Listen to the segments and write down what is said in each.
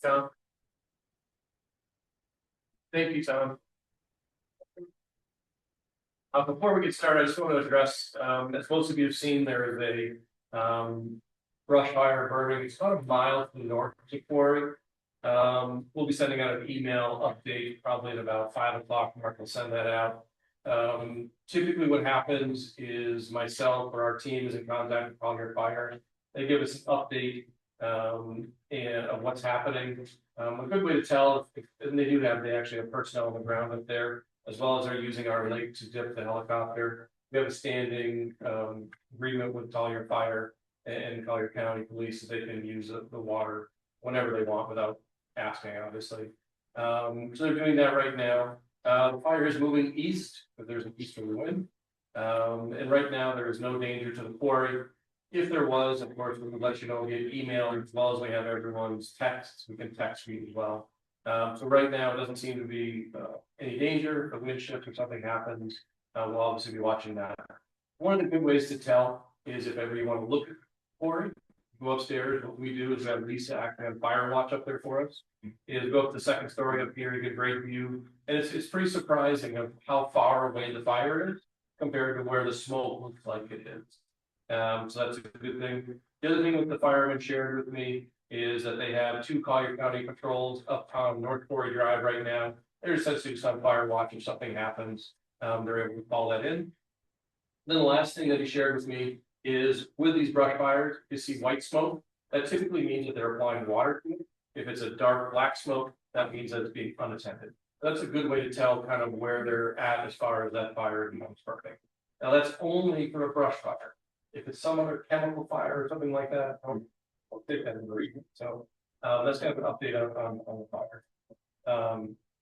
Tom. Thank you, Tom. Before we get started, I just want to address, as most of you have seen, there is a brush fire burning. It's about a mile to the north of the quarry. We'll be sending out an email update probably at about 5 o'clock. Mark will send that out. Typically what happens is myself or our team is in contact with Collier Fire. They give us an update and of what's happening. A good way to tell if they actually have personnel on the ground up there, as well as they're using our lake to dip the helicopter. We have a standing agreement with Collier Fire and Collier County Police that they can use the water whenever they want without asking, obviously. So they're doing that right now. The fire is moving east, but there's an easterly wind. And right now there is no danger to the quarry. If there was, of course, we would let you know via email, as well as we have everyone's texts. We can text you as well. So right now it doesn't seem to be any danger of wind shift or something happens. We'll obviously be watching that. One of the good ways to tell is if ever you want to look at the quarry, go upstairs. What we do is we have Lisa actually on fire watch up there for us. Is go up to the second story up here, you get a great view. And it's pretty surprising of how far away the fire is compared to where the smoke looks like it is. So that's a good thing. The other thing that the firemen shared with me is that they have 2 Collier County patrols up on North Quarry Drive right now. They're essentially just on fire watch. If something happens, they're able to call that in. Then the last thing that he shared with me is with these brush fires, you see white smoke. That typically means that they're applying water to it. If it's a dark black smoke, that means that it's being unattended. That's a good way to tell kind of where they're at as far as that fire becomes perfect. Now that's only for a brush fire. If it's some other chemical fire or something like that, I'll take that in the region. So that's kind of an update on the fire.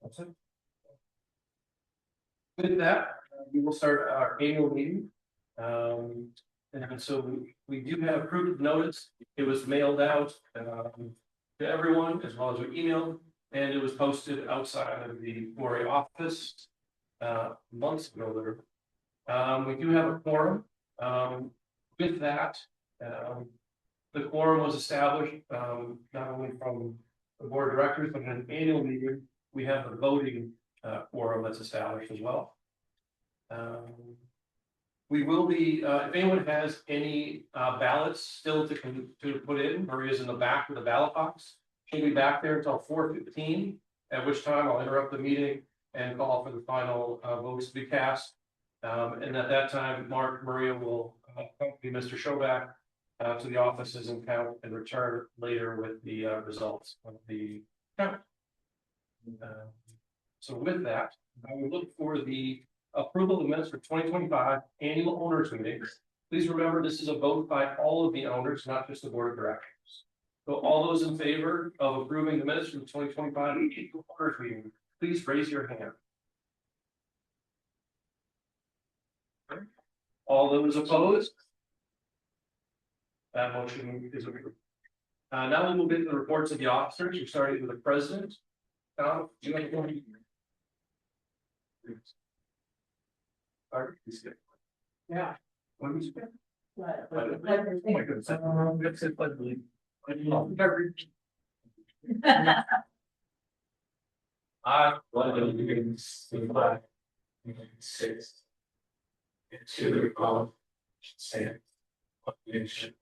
That's it. With that, we will start our annual meeting. And so we do have proof of notice. It was mailed out to everyone as well as we emailed, and it was posted outside of the quarry office months ago. We do have a quorum. With that, the quorum was established not only from the board of directors, but in an annual meeting, we have the voting quorum that's established as well. We will be, if anyone has any ballots still to put in, Maria's in the back with the ballot box. She'll be back there until 4:15, at which time I'll interrupt the meeting and call for the final votes to be cast. And at that time, Maria will accompany Mr. Schoback to the offices and count and return later with the results of the count. So with that, I will look for the approval of the minutes for 2025 annual owners meeting. Please remember this is a vote by all of the owners, not just the board of directors. So all those in favor of approving the minutes from the 2025 annual owners meeting, please raise your hand. All those opposed? That motion is approved. Now we'll move into the reports of the officers. We're starting with the president. Tom, do you like to yeah. What did you say? Oh my goodness. I pledge allegiance to the flag of the United States and to the republic which stands one nation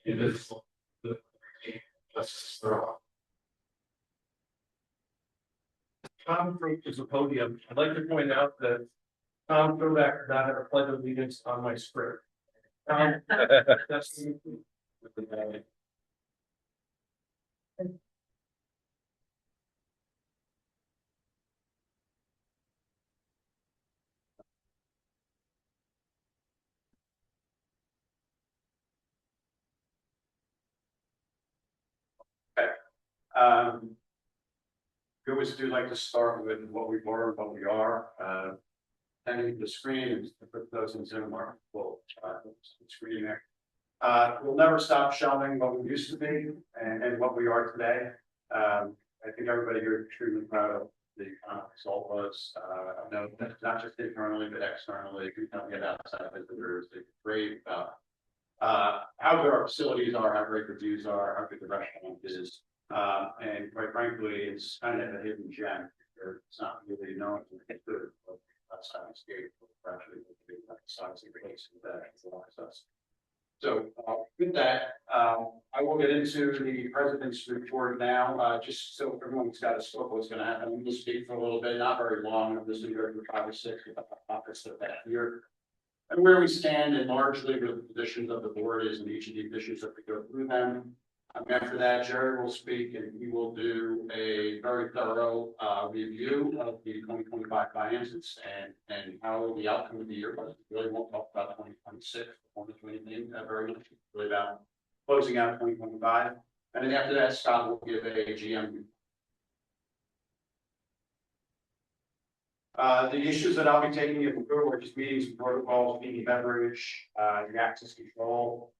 indivisible, with liberty and justice for all. Tom approaches the podium. I'd like to point out that Tom Schoback did not have a pledge of allegiance on my script. Tom, that's with the bag. We always do like to start with what we were, what we are. And the screen, to put those in Zoom are full screen there. We'll never stop showing what we used to be and what we are today. I think everybody here is extremely proud of the result was. I know that not just internally, but externally, we kind of get outside visitors, they rave about how good our facilities are, how great the views are, how good the restaurant is. And quite frankly, it's kind of a hidden gem. It's not really known to get good outside the state, but actually the size of the place that allows us. So with that, I will get into the president's report now, just so everyone's got a scope of what's going to happen. I'm going to speak for a little bit, not very long. I'm just here for 5 or 6 topics of that year. And where we stand, and largely where the positions of the board is in each of these issues that we go through them. After that, Jerry will speak and he will do a very thorough review of the 2025 finances and how the outcome of the year was. We really won't talk about 2026 or anything very much. It's really about closing out 2025. And then after that, Scott will give a GM. The issues that I'll be taking you through are just meetings and protocols, feeding beverage, the access control,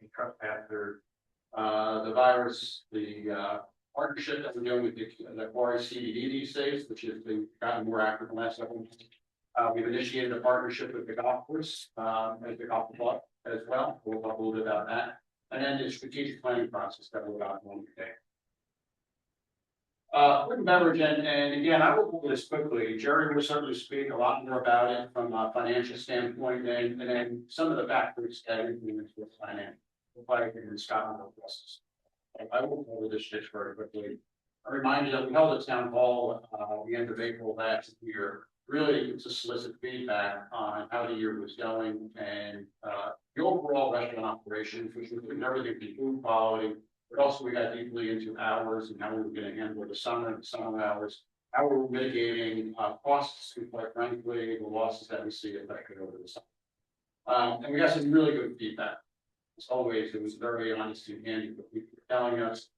the truck path, the virus, the partnership that we're doing with the Quarry CBD these days, which has been gotten more active in the last several months. We've initiated a partnership with the golf course, as the golf club as well. We'll talk a little bit about that. And then the strategic planning process that we're about on today. Food and beverage, and again, I will pull this quickly. Jerry will certainly speak a lot more about it from a financial standpoint, and then some of the factors that influence with finance. And Scott will address this. I will cover this just very quickly. I remind you that we held a town hall the end of April last year, really to solicit feedback on how the year was going and the overall restaurant operations, which included everything from food quality, but also we got deeply into hours and how we were going to handle the summer and summer hours, how we were mitigating costs, and quite frankly, the losses that we see affected over the summer. And we got some really good feedback. As always, it was very honest and candid what people were telling us.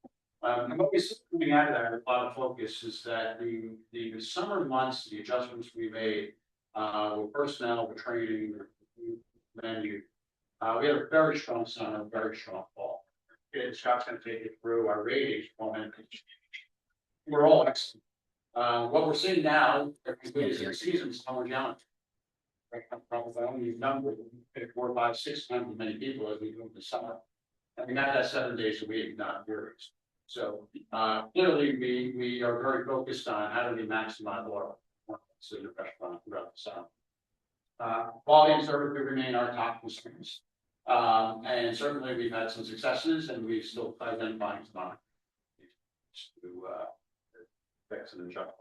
And what we see coming out of that, a lot of focus is that the summer months, the adjustments we made with personnel, with training, with menu, we had a very strong summer, very strong fall. And Scott's going to take you through our ratings moment. We're all excellent. What we're seeing now, is the season's slowing down. Probably only number 4, 5, 6 times as many people as we do in the summer. And we got that 7 days a week, not years. So clearly we are very focused on how do we maximize our performance in the restaurant throughout the summer. Quality and service will remain our top concerns. And certainly we've had some successes and we've still identifying some opportunities to fix and adjust.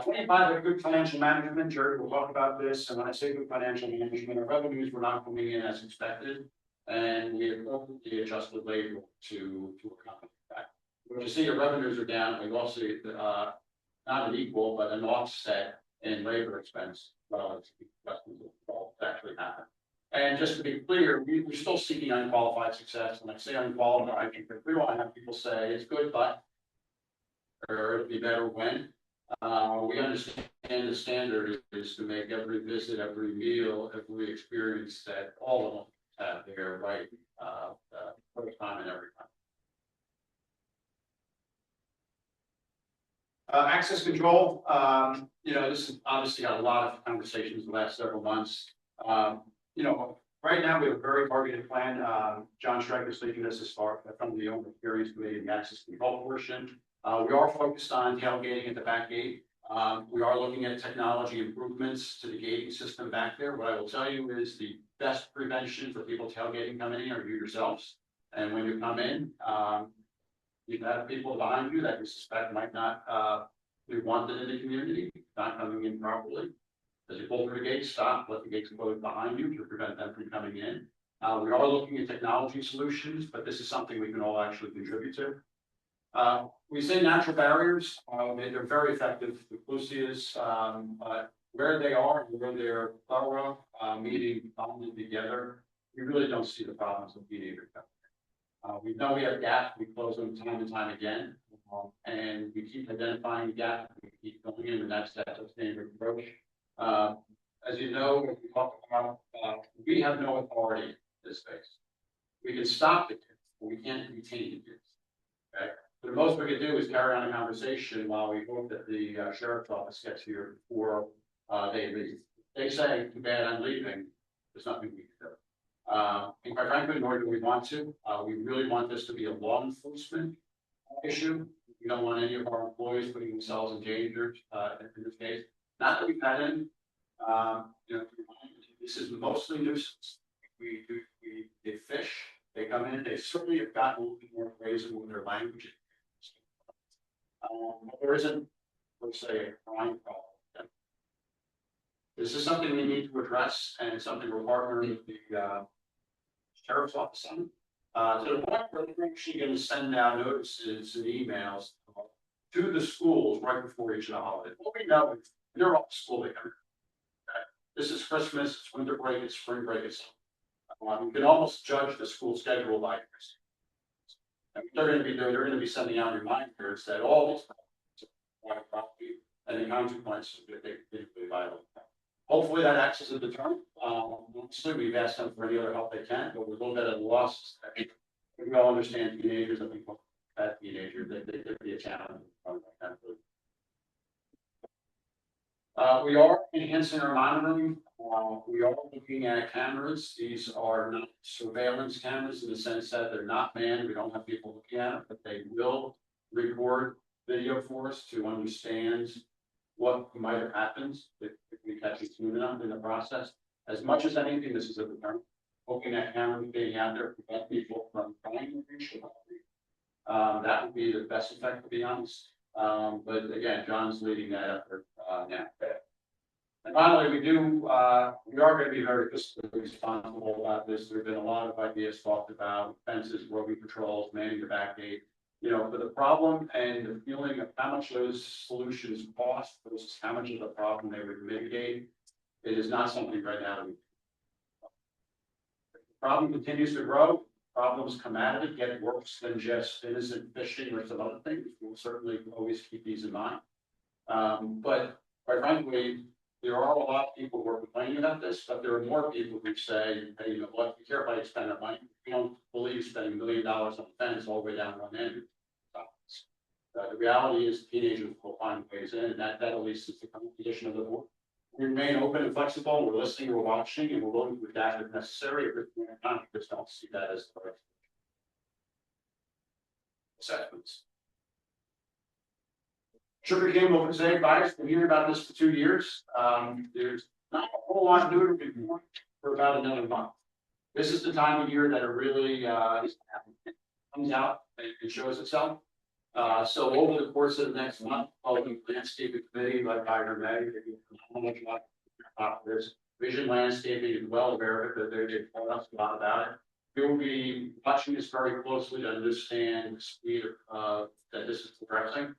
25, good financial management. Jerry will talk about this. And when I say good financial management, our revenues were not coming in as expected, and we appropriately adjusted labor to accommodate that. When you see your revenues are down, we also not an equal, but an offset in labor expense. Well, it's actually happened. And just to be clear, we're still seeking unqualified success. When I say unqualified, we want to have people say it's good, but or it'll be better when. We understand the standard is to make every visit, every meal, every experience that all of them have their right first time and every time. Access control, this has obviously got a lot of conversations in the last several months. Right now we have a very targeted plan. John Stryker is leading this as far from the owner experience committee and the access control portion. We are focused on tailgating at the back gate. We are looking at technology improvements to the gating system back there. What I will tell you is the best prevention for people tailgating coming in are you yourselves. And when you come in, you have people behind you that you suspect might not be wanted in the community, not coming in properly. As you pull through the gate, stop, let the gates close behind you to prevent them from coming in. We are looking at technology solutions, but this is something we can all actually contribute to. We say natural barriers, they're very effective. The Clusias, where they are and where they're thorough, meeting bonded together, we really don't see the problems of being able to. We know we have gaps, we close them time and time again, and we keep identifying the gap, we keep going in, and that's a standard approach. As you know, when we talk about, we have no authority in this space. We can stop the kids, but we can't detain the kids. Okay? the most we could do is carry on a conversation while we hope that the sheriff's office gets here before they leave. They say, too bad I'm leaving, there's nothing we can do. And quite frankly, nor do we want to. We really want this to be a law enforcement issue. We don't want any of our employees putting themselves in danger in this case. Not that we've had any. You know, this is mostly nuisance. They fish, they come in, they certainly have gotten a little bit more creative with their language. There isn't, let's say, a crime problem. This is something we need to address, and it's something we're partnering with the sheriff's office on. To the point where we're actually going to send out notices and emails to the schools right before each of the holidays. What we know is they're off school, they come in. Okay? This is Christmas, it's winter break, it's spring break, it's you can almost judge the school schedule by this. And they're going to be sending out reminders that all these property and the consequences if they violate that. Hopefully that acts as a deterrent. Obviously, we've asked them for any other help they can, but we're a little bit at a loss. We all understand teenagers. I think that teenagers they could be a challenge. We are enhancing our monitoring. We are looking at cameras. These are not surveillance cameras in the sense that they're not manned. We don't have people looking at it, but they will record video for us to understand what might have happened if we catch it soon enough in the process. As much as anything, this is a deterrent. Looking at cameras being out there to prevent people from trying to reach the property. That would be the best effect, to be honest. But again, John's leading that effort now. And finally, we are going to be very fiscally responsible about this. There have been a lot of ideas talked about fences, roving patrols, manning the back gate. You know, for the problem and the feeling of how much those solutions cost versus how much of the problem they would mitigate, it is not something right now that we. The problem continues to grow. Problems come at it, get worse than just innocent fishing or some other things. We'll certainly always keep these in mind. But quite frankly, there are a lot of people who are complaining about this, but there are more people who say, hey, you know what, be careful how you spend that money. We don't believe spending $1 million on a fence all the way down one end. The reality is teenagers will find ways in, and that at least is the condition of the board. We remain open and flexible. We're listening, we're watching, and we're willing to adapt if necessary. At this point in time, we just don't see that as the right assessments. Sugar cane will say, bias, we're hearing about this for 2 years. There's not a whole lot to do it before for about another month. This is the time of year that it really comes out and shows itself. So over the course of the next month, the landscaping committee led by her May, how much about this vision landscaping is well aware of it, but they've told us a lot about it. We will be watching this very closely to understand the speed of that this is progressing.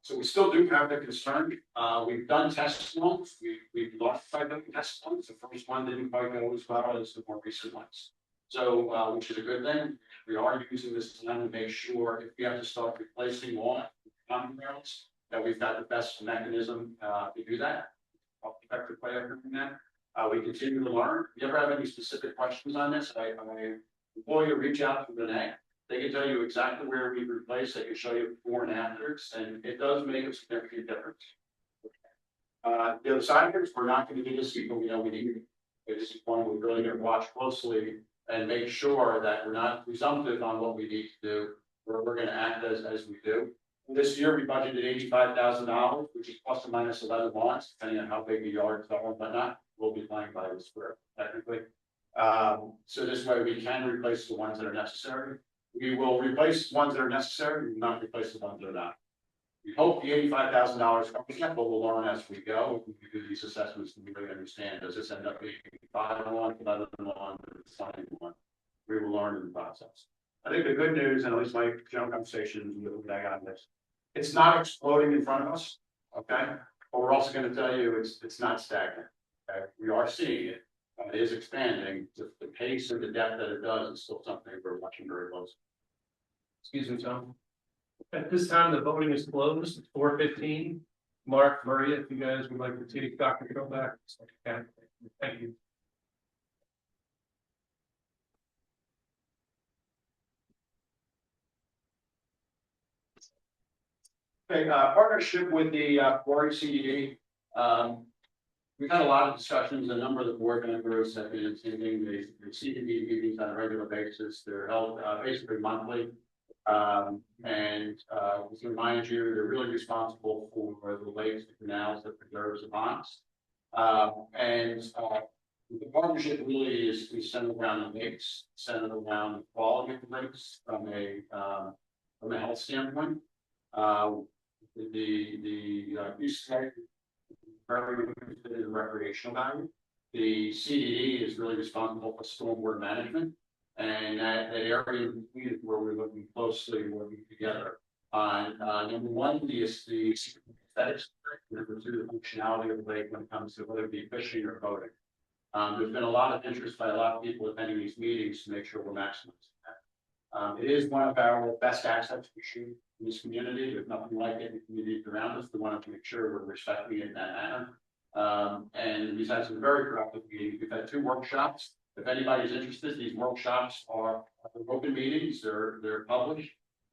So we still do have the concern. We've done test ones. We've lost 5 test ones. The first one didn't quite go as well as the more recent ones. So, which is a good thing. We are using this time to make sure if we have to start replacing lawn rails, that we've got the best mechanism to do that. Effective way of doing that. We continue to learn. If you ever have any specific questions on this, I implore you to reach out to Renee. They can tell you exactly where we replace. They can show you before and afters, and it does make a significant difference. The other side of it is we're not going to do this because we know we need it. This is one we're really going to watch closely and make sure that we're not presumptive on what we need to do. We're going to act as we do. This year we budgeted $85,000, which is plus or minus 11 lawns, depending on how big the yards are and whatnot. We'll be playing by the square, technically. So this way we can replace the ones that are necessary. We will replace ones that are necessary. We will not replace the ones that are not. We hope the $85,000 covers that, but we'll learn as we go. We do these assessments and we really understand, does this end up being 5 on, 11 on, 20 on? We will learn in the process. I think the good news, and at least my general conversations with what I got on this, it's not exploding in front of us, okay? But we're also going to tell you it's not stagnant. Okay? We are seeing it. It is expanding. The pace and the depth that it does is still something we're watching very closely. Excuse me, Tom. At this time, the voting is closed. It's 4:15. Mark, Maria, if you guys would like to take Dr. Hill back. Okay. Thank you. Okay, partnership with the Quarry CDD. We've had a lot of discussions. A number of the board members have been attending the CDD meetings on a regular basis. They're held basically monthly. Just to remind you, they're really responsible for the lakes, the canals, the preserves, the ponds. The partnership really is centered around the lakes, centered around the quality of the lakes from a health standpoint. The East Lake very interested in recreational value. The CDD is really responsible for stormwater management, and that area is where we're looking closely, working together on number one, the aesthetics, number two, the functionality of the lake when it comes to whether it be fishing or boating. There's been a lot of interest by a lot of people attending these meetings to make sure we're maximizing that. It is one of our best assets we shoot in this community. There's nothing like it in the communities around us. We want to make sure we're respecting it in that manner. And we've had some very productive meetings. We've had 2 workshops. If anybody's interested, these workshops are open meetings. They're published.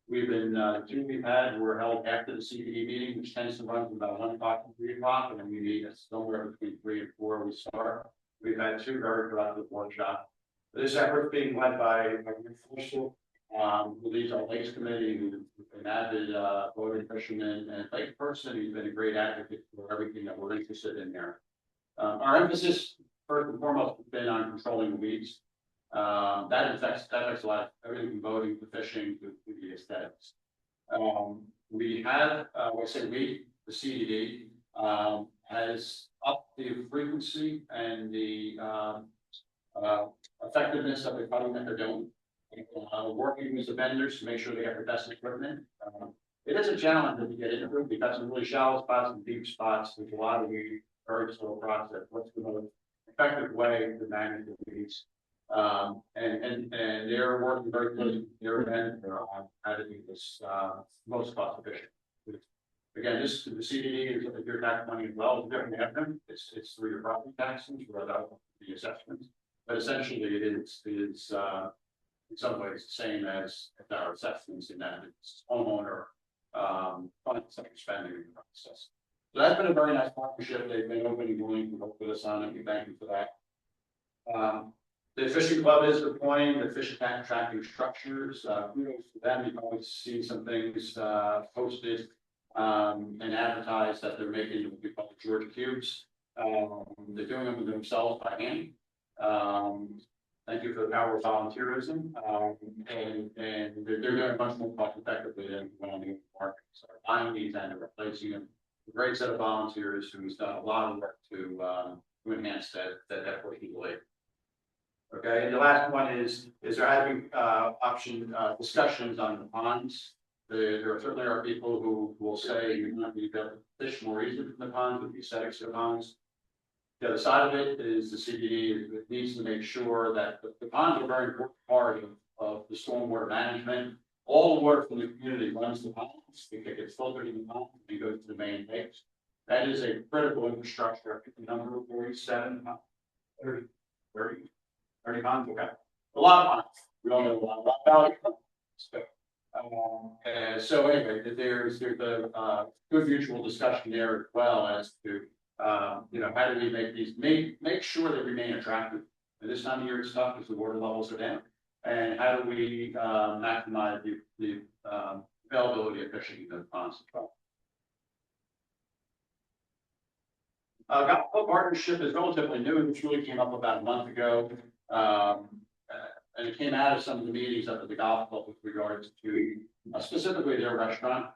We've been 2 we've had were held after the CPD meeting, which tends to run from about 1 o'clock to 3 o'clock, and then we meet somewhere between 3 and 4 we start. We've had 2 very productive workshops. This effort being led by Rick Forster, who leads our Lakes Committee, who's an avid boating fisherman and lake person. He's been a great advocate for everything that we're interested in there. Our emphasis, first and foremost, has been on controlling the weeds. That affects a lot of everything from boating to fishing to the aesthetics. We have, the CDD has upped the frequency and the effectiveness of the cutting that they're doing. Working with the vendors to make sure they have the best equipment. It is a challenge to get into. We've got some really shallow spots and deep spots. There's a lot of very slow process. What's the most effective way to manage the weeds? And they're working very closely with their vendor on how to do this most cost efficient. Again, the CDD is your tax money as well. It's different than it's through your property taxes without the assessments. But essentially, it is in some ways the same as our assessments in that it's homeowner funds that you're spending in the process. So that's been a very nice partnership. They've been open and willing to work with us on it. We thank you for that. The fishing club is deploying the fish attack tracking structures. Kudos to them. You've always seen some things posted and advertised that they're making what we call the Georgia cubes. They're doing them themselves by hand. Thank you for the power of volunteerism. And they're doing it much more cost effectively than when I'm in the market. So buying these and replacing them. A great set of volunteers who's done a lot of work to enhance that portion of the lake. Okay, and the last one is there having discussions on the ponds. There certainly are people who will say you might be able to fish more easily from the ponds with the aesthetics of the ponds. The other side of it is the CBD needs to make sure that the ponds are a very important part of the stormwater management. All the water from the community runs the ponds. It gets filtered in the ponds and goes to the main lakes. That is a critical infrastructure. I think the number of 47, 30 ponds. Okay, a lot of ponds. We all know a lot about it. So anyway, there's a good mutual discussion there as well as to how do we make these make sure they remain attractive. And this time of year it's tough because the water levels are down. And how do we maximize the availability of fishing in the ponds as well? Golf Club partnership is relatively new. It really came up about a month ago. And it came out of some of the meetings up at the golf club with regards to specifically their restaurant.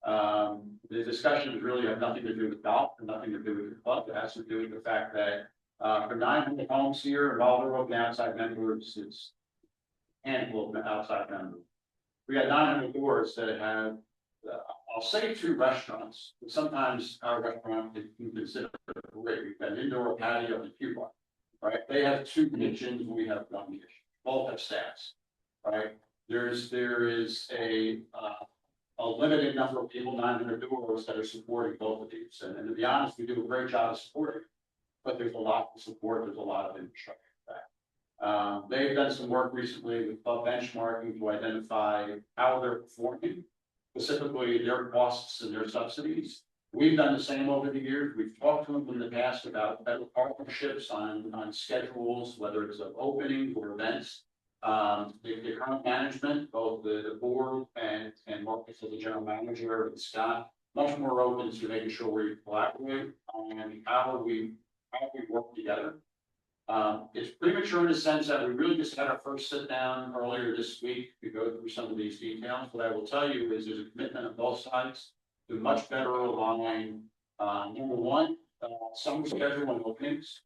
The discussions really have nothing to do with golf and nothing to do with the club. It has to do with the fact that for 900 homes here, and all they're open outside members, it's a handful of outside members. We got 900 doors that have, I'll say 2 restaurants, but sometimes our restaurant is considered great. We've got an indoor patio and Cuba, right? They have 2 kitchens, we have 1 kitchen. Both have staffs, right? There is a limited number of people, 900 doors, that are supporting both of these. And to be honest, we do a great job of supporting, but there's a lot to support. There's a lot of infrastructure for that. They've done some work recently with club benchmarking to identify how they're performing specifically their costs and their subsidies. We've done the same over the years. We've talked to them in the past about better partnerships on schedules, whether it's of openings or events. The current management, both the board and Marcus as the general manager and Scott, much more open to making sure we collaborate on how we work together. It's premature in the sense that we really just had our first sit down earlier this week to go through some of these details. What I will tell you is there's a commitment on both sides to much better align, number one, summer schedule and openings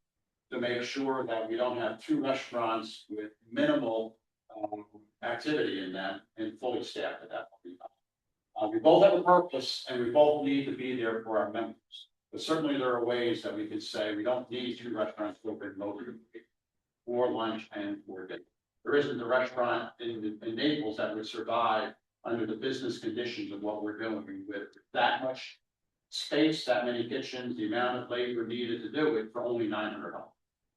to make sure that we don't have two restaurants with minimal activity in them and fully staffed at that point. We both have a purpose and we both need to be there for our members. But certainly there are ways that we could say we don't need two restaurants open for lunch and for dinner. There isn't a restaurant in Naples that would survive under the business conditions of what we're doing with that much space, that many kitchens, the amount of labor needed to do it for only $900.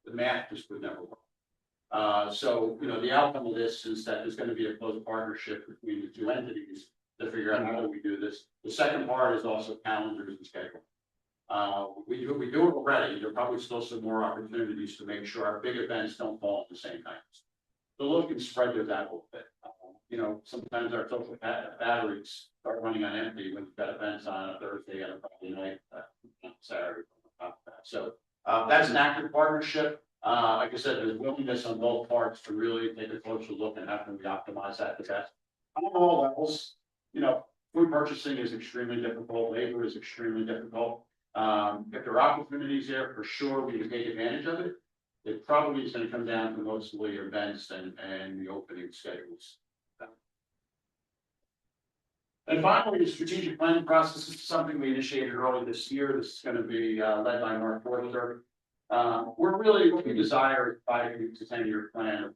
The math just would never work. So, you know, the outcome of this is that there's going to be a close partnership between the two entities to figure out how do we do this. The second part is also calendars and schedule. We do it already. There are probably still some more opportunities to make sure our big events don't fall at the same time. So look and spread those out a little bit. You know, sometimes our social batteries start running on empty when we've got events on a Thursday and a Friday night, Saturday. So that's an active partnership. Like I said, there's willingness on both parts to really take a closer look at how can we optimize that the best. On all levels, you know, food purchasing is extremely difficult. Labor is extremely difficult. If there are opportunities there, for sure we can take advantage of it. It probably is going to come down to mostly events and the opening schedules. And finally, the strategic planning process is something we initiated early this year. This is going to be led by Mark Forster. We're really what we desire is 5 to 10-year plan of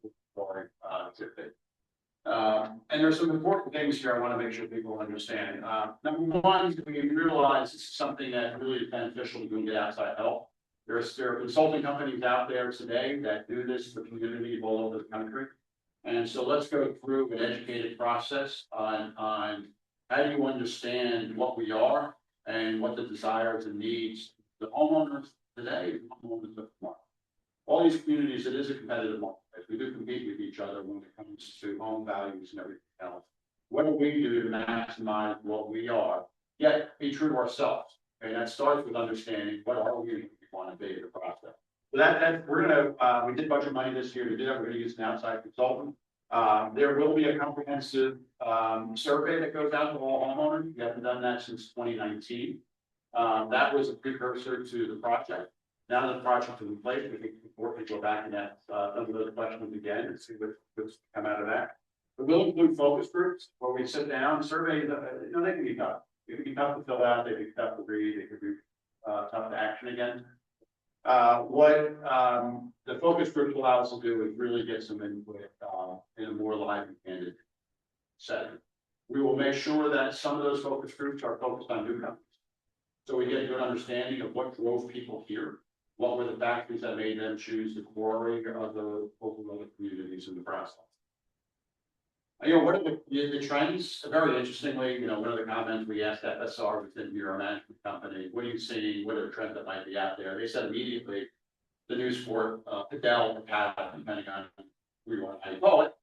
and there's some important things here I want to make sure people understand. Number one, we realize this is something that really is beneficial to get outside help. There are consulting companies out there today that do this for communities all over the country. And so let's go through an educated process on how do you understand what we are and what the desires and needs of the homeowners today, homeowners of tomorrow. All these communities, it is a competitive marketplace. We do compete with each other when it comes to home values and everything else. What do we do to maximize what we are, yet be true to ourselves? And that starts with understanding what are we want to be in the process. So that we're gonna we did budget money this year to do that. We're gonna use an outside consultant. There will be a comprehensive survey that goes out to all homeowners. We haven't done that since 2019. That was a precursor to the project. Now that the project is in place, we think it's important to go back and ask some of those questions again and see what's come out of that. But we'll include focus groups where we sit down, surveys, you know, they can be tough. They can be tough to fill out, they can be tough to read, they can be tough to action again. What the focus groups allow us to do is really get some input in a more live and candid setting. We will make sure that some of those focus groups are focused on newcomers. So we get a good understanding of what drove people here. What were the factors that made them choose the quarry or other local communities in the process? You know, what are the trends? Very interestingly, you know, one of the comments we asked FSR within your management company, what are you seeing? What are the trends that might be out there? They said immediately the new sport, padel or paddle, depending on who you want to call it.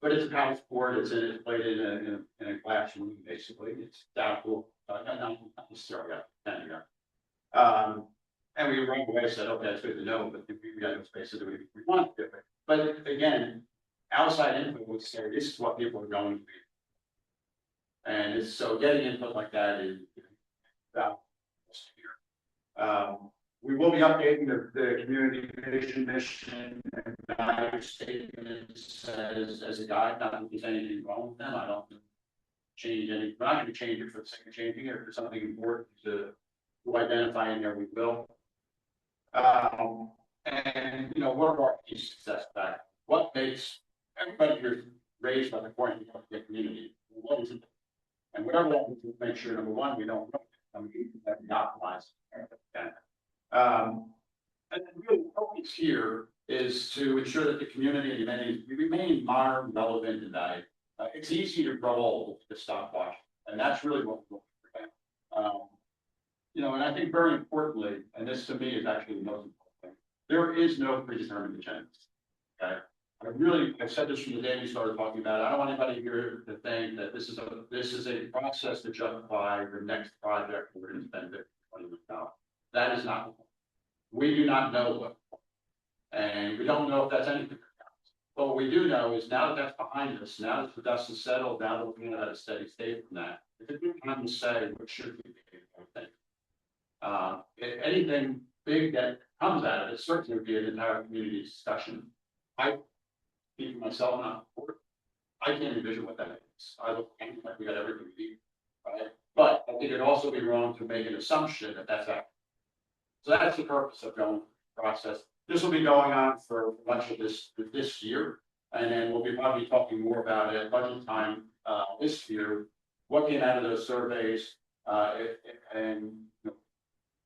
But it's a paddle sport. It's played in a classroom, basically. It's doubtful, not necessarily depending on. And we right away said, okay, that's good to know, but we got no space to do it if we want to do it. But again, outside input would say this is what people are going to be. And it's, so getting input like that is about here. We will be updating the community vision, mission, and value statements as a guide. Not that there's anything wrong with them. I don't change any. We're not going to change it for the sake of changing it. If there's something important to identify in there, we will. And you know, what are our key success factors? What makes everybody here raised by the point of the community? What is it? And whatever that is, make sure number one, we don't that we optimize. And really, the focus here is to ensure that the community and amenities remain modern, relevant, and valuable. It's easy to grow old to stop watching. And that's really what we're looking for. And I think very importantly, and this to me is actually the most important thing, there is no predetermined agenda. Okay. I've said this from the day we started talking about it. I don't want anybody here to think that this is a process to justify your next project we're going to spend $20 million. That is not. We do not know what, and we don't know if that's anything. But what we do know is now that that's behind us, now that the dust is settled, now that we're at a steady state from that, it's a good time to say what should we be. Anything big that comes out of it certainly would be an entire community discussion. I, even myself, not I can't envision what that is. I look like we got everything we need, right? But I think it'd also be wrong to make an assumption that that's accurate. So that's the purpose of going through the process. This will be going on for much of this year, and then we'll be probably talking more about it at budget time this year. What came out of those surveys, and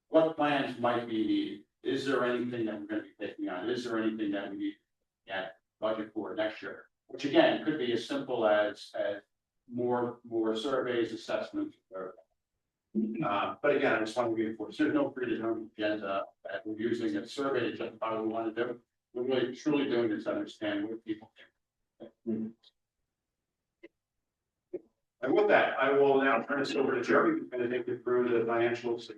what plans might be needed? Is there anything that we're going to be taking on? Is there anything that we need to get budget for next year? Which again could be as simple as more surveys, assessments. But again, I just want to reinforce there's no predetermined agenda that we're using a survey to justify what we want to do. We're really truly doing this to understand what people think. And with that, I will now turn this over to Jerry, who's going to take you through the financials.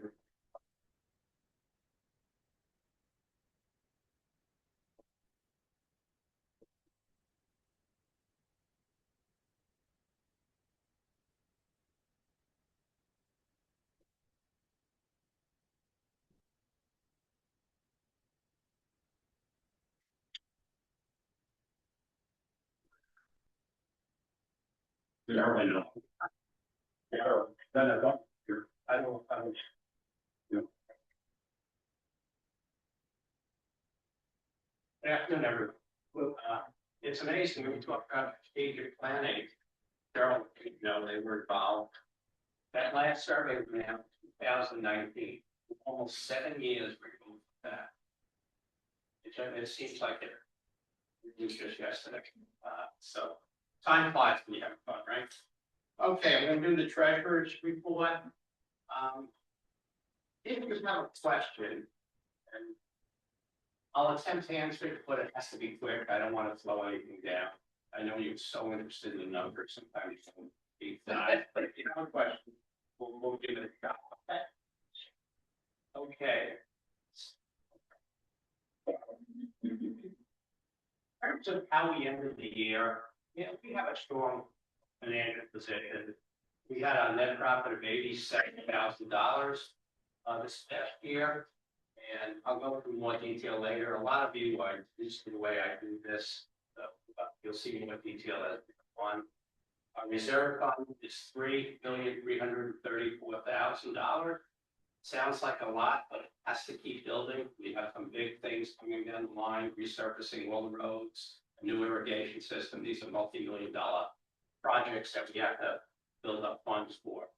Yeah, I know. Yeah, then I don't. Yeah. Good afternoon, everyone. Well, it's amazing when we talk about strategic planning. Darrell, they were involved. That last survey we had in 2019, almost 7 years removed from that. It seems like it was just yesterday. So time flies when you have fun, right? Okay, I'm going to do the treasurer's report. If you have a question, and I'll attempt to answer it, but it has to be quick. I don't want to slow anything down. I know you're so interested in the numbers, sometimes you can deep dive, but if you have a question, we'll give it a shot. Okay. In terms of how we ended the year, we have a strong financial position. We had a net profit of $87,000 this past year. And I'll go through more detail later. A lot of you are used to the way I do this. So you'll see more detail as we go on. Our reserve fund is $3,334,000. Sounds like a lot, but it has to keep building. We have some big things coming down the line, resurfacing all the roads, a new irrigation system. These are multi-million-dollar projects that we have to build up funds for.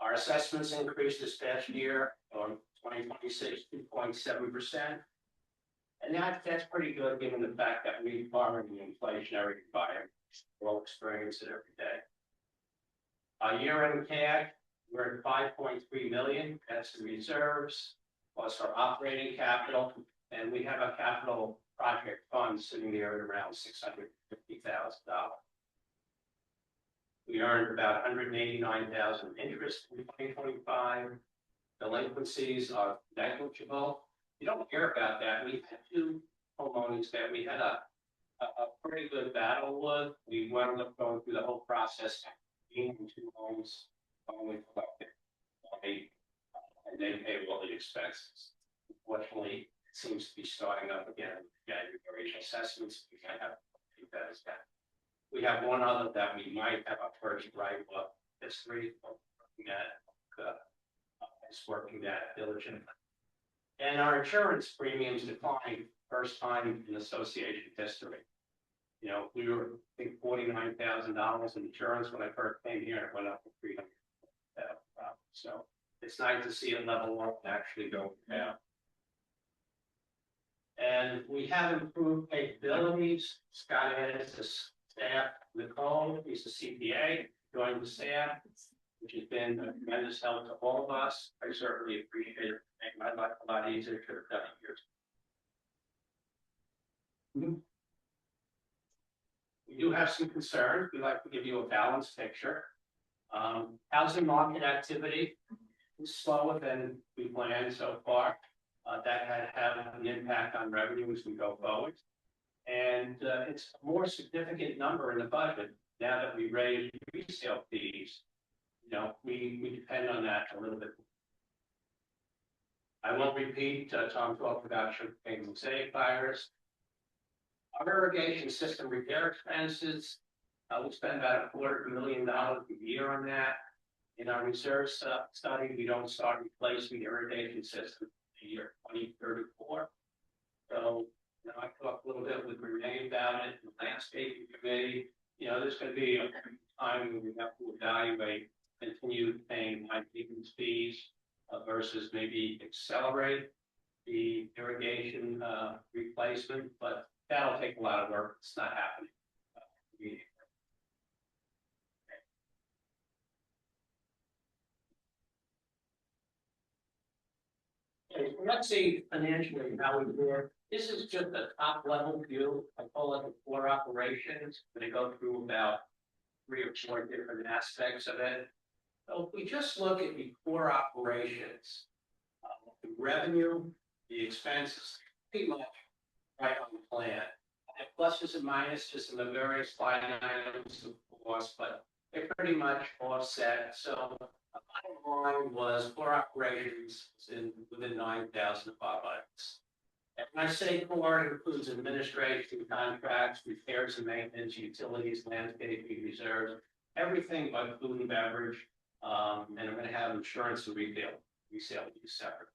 Our assessments increased this past year on 2026, 2.7%. And that's pretty good given the fact that we are in an inflationary environment. We'll experience it every day. Our year-end cash, we're at $5.3 million. That's the reserves, plus our operating capital. And we have a capital project fund sitting there at around $650,000. We earned about $189,000 interest in 2025. Delinquencies are negligible. You don't hear about that. We had two homeowners that we had a pretty good battle with. We wound up going through the whole process, being in two homes, only collected money, and they pay all the expenses. Unfortunately, it seems to be starting up again. January assessments, we can't have that as that. We have one other that we might have a first right of history of looking at. Is working that diligently. And our insurance premiums declined first time in association history. We were, I think, $49,000 in insurance when I first came here, and it went up to $300,000. So it's nice to see it level up and actually go down. And we have improved capabilities. Scott has his staff, Nicole, he's the CPA. join the staff, which has been a tremendous help to all of us. I certainly appreciate it. Make my life a lot easier. Could have done it years. We do have some concerns. We like to give you a balanced picture. Housing market activity is slower than we planned so far. That had an impact on revenue as we go forward. And it's a more significant number in the budget now that we raised resale fees. You know, we depend on that a little bit. I won't repeat, Tom talked about sugarcane mosaic fires. Our irrigation system repair expenses, we spend about $250,000 a year on that. In our reserve study, we don't start replacing the irrigation system in the year 2034. So, you know, I talked a little bit with Renee about it, the landscaping committee. You know, there's going to be a time when we have to evaluate continued paying high maintenance fees versus maybe accelerate the irrigation replacement, but that'll take a lot of work. It's not happening. Okay, so let's see financially how we work. This is just a top level view. I call it the core operations. I'm going to go through about 3 or 4 different aspects of it. So if we just look at the core operations, the revenue, the expenses, pretty much right on the plan. And pluses and minuses in the various line items, of course, but they're pretty much offset. So the bottom line was core operations within 9,000 above items. And when I say core, it includes administration, contracts, repairs and maintenance, utilities, landscaping, reserves, everything but food and beverage. And I'm going to have insurance and resale these separate.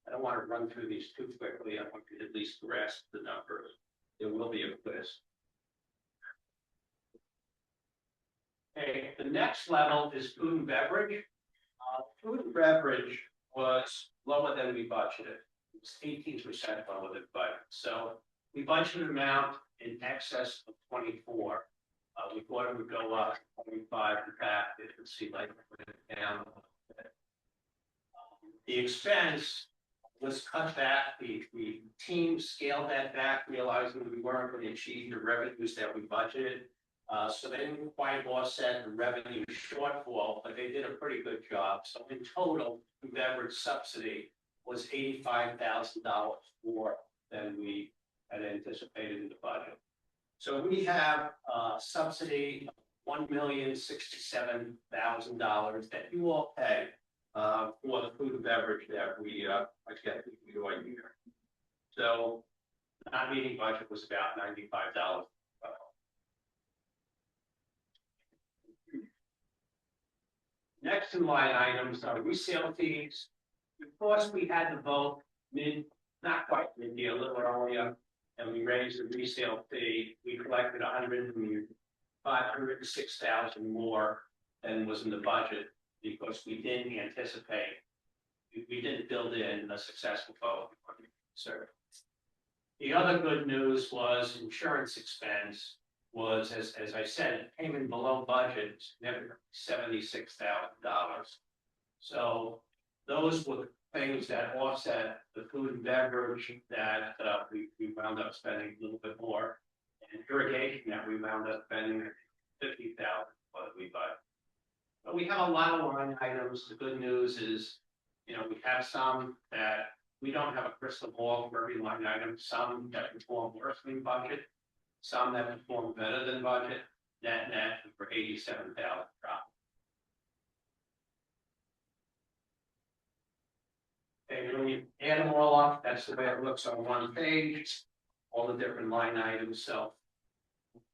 I don't want to run through these too quickly. I want you to at least grasp the numbers. There will be a quiz. Okay, the next level is food and beverage. Food and beverage was lower than we budgeted. It was 18% lower than budget. So we budgeted amount in excess of 24. We thought it would go up 25. In fact, it would see like down. The expense was cut back. The team scaled that back, realizing that we weren't going to achieve the revenues that we budgeted. So they didn't quite offset the revenue shortfall, but they did a pretty good job. So in total, the beverage subsidy was $85,000 more than we had anticipated in the budget. So we have a subsidy of $1,067,000 that you all pay for the food and beverage that we do a year. So not meeting budget was about $95. Next in line items are resale fees. Of course, we had to vote not quite mid-year, a little earlier, and we raised the resale fee. We collected $506,000 more than was in the budget because we didn't anticipate, we didn't build in a successful vote. The other good news was insurance expense was, as I said, it came in below budget, $76,000. So those were things that offset the food and beverage that we wound up spending a little bit more, and irrigation that we wound up spending $50,000 what we buy. But we have a lot of line items. The good news is, you know, we have some that we don't have a crystal ball for every line item. Some that perform worse than budget, some that perform better than budget. Net for $87,000 drop. Okay, when you add them all up, that's the way it looks on one page, all the different line items. So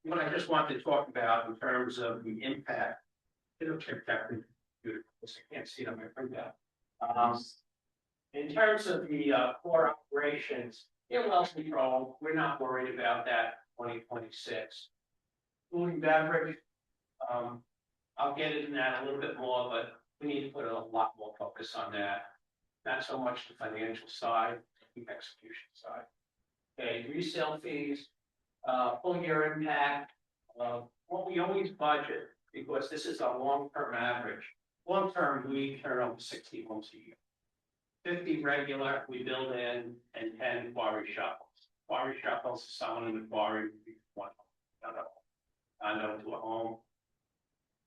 what I just want to talk about in terms of the impact, it'll check that computer, because I can't see it on my printout. In terms of the core operations, they're well controlled. We're not worried about that 2026. Food and beverage, I'll get into that a little bit more, but we need to put a lot more focus on that. Not so much the financial side, the execution side. Okay, resale fees, full year impact, what we always budget, because this is a long-term average. Long-term, we turn over 60 homes a year. 50 regular, we build in, and 10 quarry shuffles. Quarry shuffles is someone in the quarry, one, condo to a home.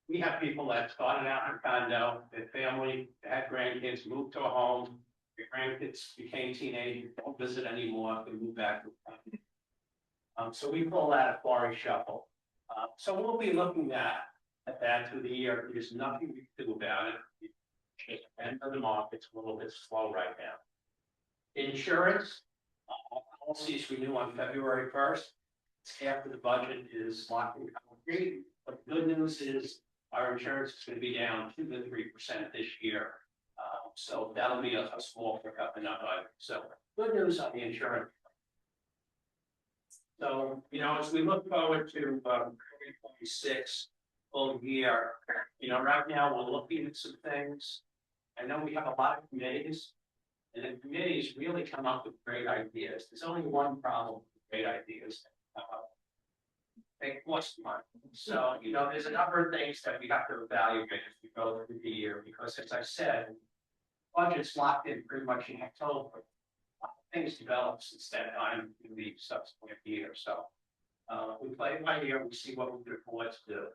We have people that started out in a condo, their family, they had grandkids, moved to a home, your grandkids became teenagers, don't visit anymore, they move back to a condo. So we call that a quarry shuffle. So we'll be looking at that through the year. There's nothing we can do about it. End of the market's a little bit slow right now. Insurance, policies renew on February 1st. It's after the budget is locked in concrete. But the good news is our insurance is going to be down 2 to 3% this year. So that'll be a small pickup in that item. So good news on the insurance. So, as we look forward to 2026 full year, right now we're looking at some things. I know we have a lot of committees, and the committees really come up with great ideas. There's only one problem with great ideas. They cost money. So, there's a number of things that we have to evaluate as we go through the year, because as I said, budget's locked in pretty much in October. Things develop since that time in the subsequent year. So we play it by ear, we see what we can afford to do.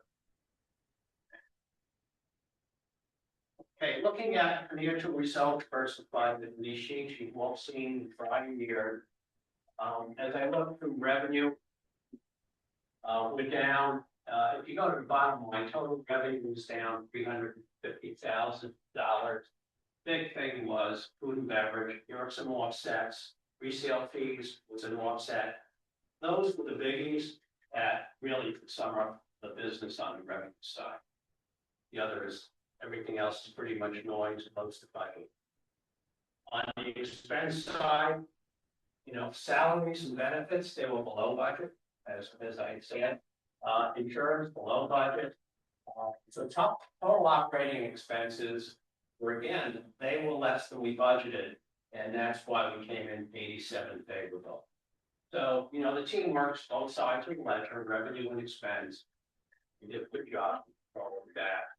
Okay, looking at financial results versus budget, these sheets you've all seen the prior year. As I look through revenue, we're down. If you go to the bottom line, total revenue was down $350,000. Big thing was food and beverage. There are some offsets. Resale fees was an offset. Those were the biggies that really could sum up the business on the revenue side. The other is everything else is pretty much noise, close to budget. On the expense side, salaries and benefits, they were below budget, as I said. Insurance below budget. So total operating expenses were, again, they were less than we budgeted, and that's why we came in 87 favorable. So, the team works both sides of the ledger, revenue and expense. We did a good job controlling that.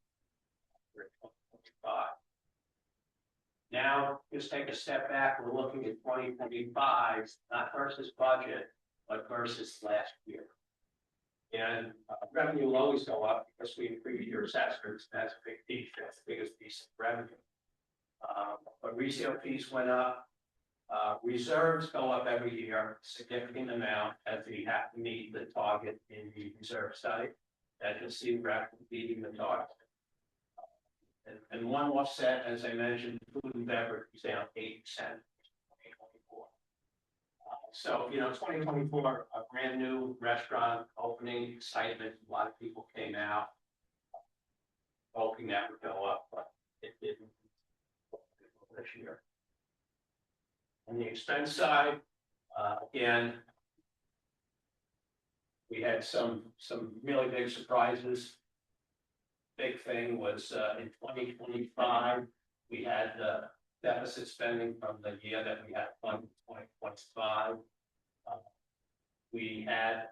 Now, just take a step back. We're looking at 2025, not versus budget, but versus last year. And revenue will always go up because we increase your assessments. That's a big piece. That's the biggest piece of revenue. But resale fees went up. Reserves go up every year, significant amount, as we have to meet the target in the reserve study. That you'll see rapidly beating the target. And one offset, as I mentioned, food and beverage is down 8% in 2024. So, 2024, a brand new restaurant opening, excitement, a lot of people came out hoping that would go up, but it didn't this year. On the expense side, again, we had some really big surprises. Big thing was in 2025, we had deficit spending from the year that we had funded 2025. We had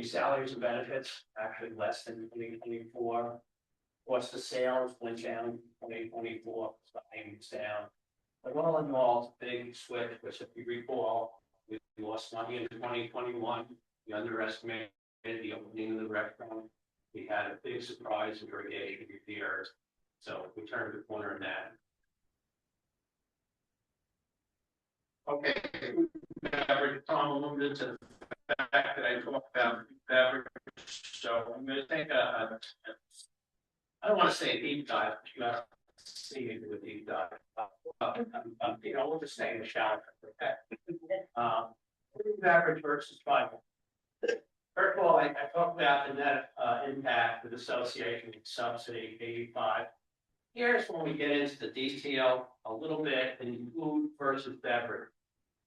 salaries and benefits, actually less than 2024. Cost of sales went down 2024, so payments down. But all in all, it's a big switch, which if you recall, we lost money in 2021. We underestimated the opening of the restaurant. We had a big surprise in irrigation repairs, so we turned the corner in that. Okay, beverage. Tom alluded to the fact that I talked about beverage, so I'm going to take I don't want to say a deep dive, but you have to see me do a deep dive. We'll just stay in the shower. Okay. Food and beverage versus Bible. First of all, I talked about the net impact of the association with subsidy 85. Here's when we get into the detail a little bit in food versus beverage.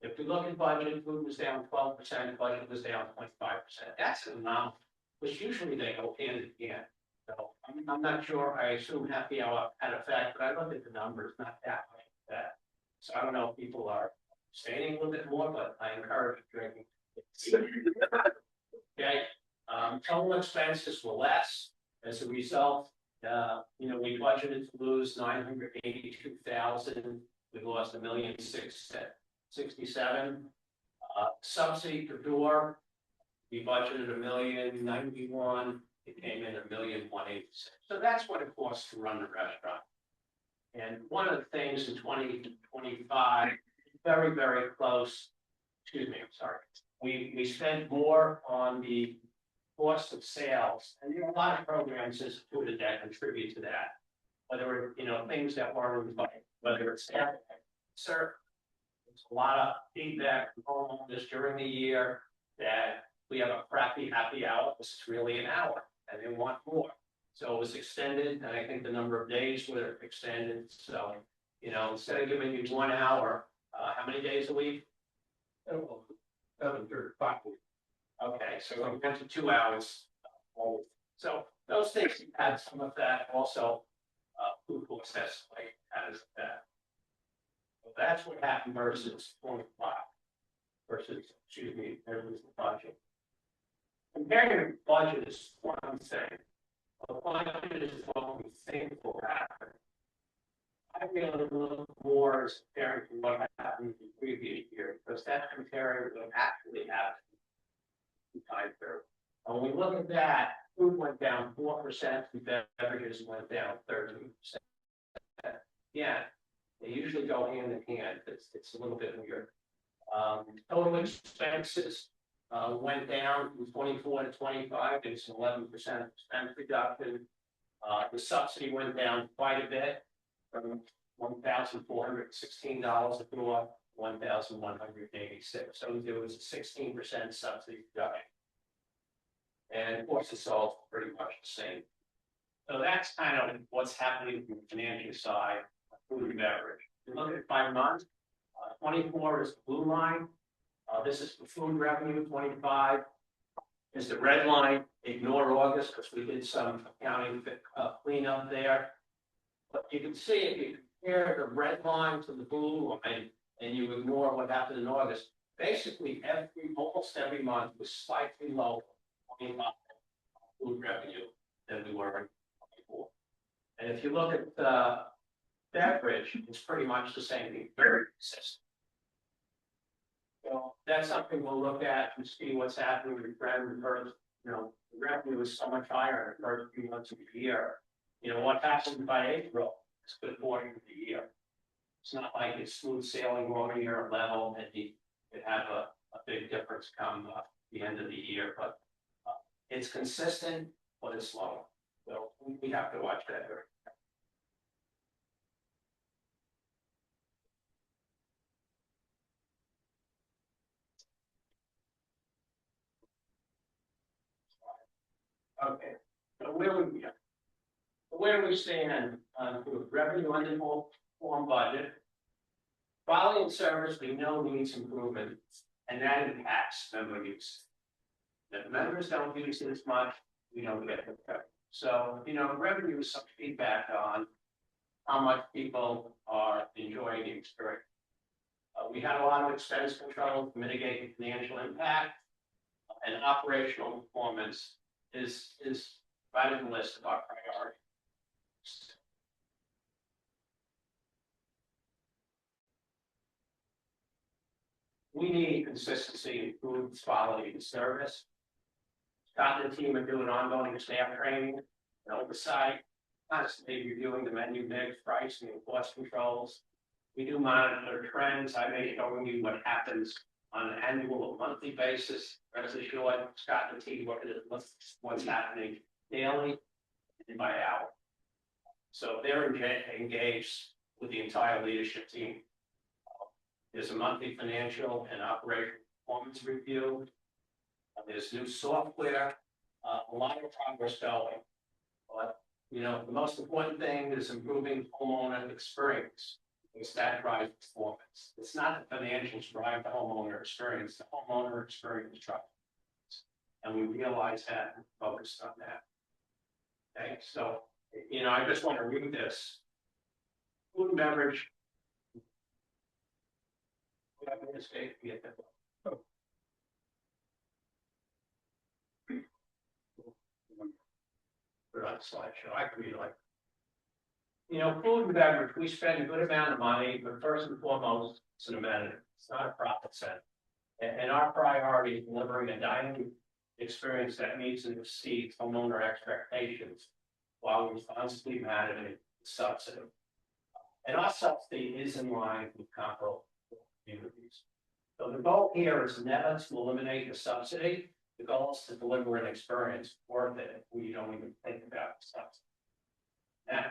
If we look at budget, food was down 12%, budget was down 0.5%. That's an anomaly, which usually they go hand in hand. So I'm not sure. I assume happy hour had effect, but I looked at the numbers, not that much of that. So I don't know if people are staying a little bit more, but I encourage drinking. Okay. Total expenses were less as a result. We budgeted to lose 982,000. We lost 1,667,000. Subsidy per door, we budgeted 1,091,000. It came in 1,186,000. So that's what it costs to run the restaurant. And one of the things in 2025, very, very close. Excuse me, I'm sorry. We spent more on the cost of sales, and there are a lot of programs instituted that contribute to that. Whether things that were invited, whether it's sir, there's a lot of feedback from homeowners during the year that we have a crappy happy hour. This is really an hour, and they want more. So it was extended, and I think the number of days were extended. So instead of giving you 1 hour, how many days a week? 7 through 5 weeks. Okay, so we went to 2 hours. So those things had some of that also. Food cost escalate as that. So that's what happened versus 25 versus the budget. Comparing the budget is one thing. The budget is what we think will happen. I feel a little more as comparing to what happened in the previous year, because that's comparing what actually happened. When we look at that, food went down 4%, and beverages went down 13%. Yeah, they usually go hand in hand. It's a little bit weird. Total expenses went down from 24 to 25. It's an 11% expense reduction. The subsidy went down quite a bit from $1,416 to $1,186. So there was a 16% subsidy reduction. And of course, it's all pretty much the same. So that's kind of what's happening from the financial side of food and beverage. If you look at by month, 24 is the blue line. This is the food revenue. 25 is the red line. Ignore August because we did some accounting cleanup there. But you can see if you compare the red line to the blue line and you ignore what happened in August, basically almost every month was slightly lower food revenue than we were in 24. And if you look at the beverage, it's pretty much the same thing, very consistent. So that's something we'll look at and see what's happening with the trend. The revenue is so much higher in the first few months of the year. What happened by April is good according to the year. It's not like it's smooth sailing over here level, and you could have a big difference come the end of the year, but it's consistent, but it's slow. So we have to watch that very carefully. Okay, so where do we stand on revenue underperform budget? Quality and service we know needs improvement, and that impacts member use. If members don't use it as much, we don't get the revenue. So, revenue is some feedback on how much people are enjoying the experience. We had a lot of expense control to mitigate the financial impact, and operational performance is right in the list of our priorities. We need consistency in food quality and service. Scott and the team are doing ongoing staff training and oversight, constantly reviewing the menu mix, pricing, and cost controls. We do monitor trends. I may show you what happens on an annual or monthly basis. Rest assured, Scott and the team look at what's happening daily and by hour. So they're engaged with the entire leadership team. There's a monthly financial and operational performance review. There's new software, a lot of progress going. But, the most important thing is improving homeowner experience, because that drives performance. It's not the financials drive the homeowner experience, the homeowner experience drives. And we realize that and focus on that. Okay, so, I just want to read this. Food and beverage. put it on the slideshow, I could be like. You know, food and beverage, we spend a good amount of money, but first and foremost, it's an amenity, it's not a profit center. And our priority is delivering a dining experience that meets and exceeds homeowner expectations while responsibly managing the subsidy. And our subsidy is in line with comparable communities. So the goal here is never to eliminate the subsidy. The goal is to deliver an experience worth it when you don't even think about the subsidy.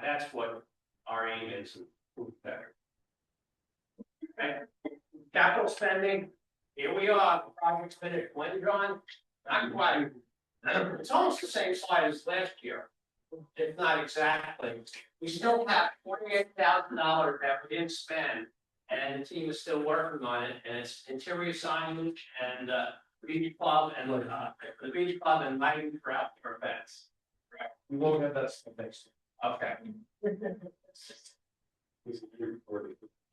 That's what our aim is in food and beverage. Okay. Capital spending, here we are, the project's finished. When, John? Not quite. It's almost the same slide as last year, if not exactly. We still have $48,000 that we didn't spend, and the team is still working on it, and it's interior signage and beach club and the beach club and lighting for outdoor events. Correct. We won't have that next. Okay.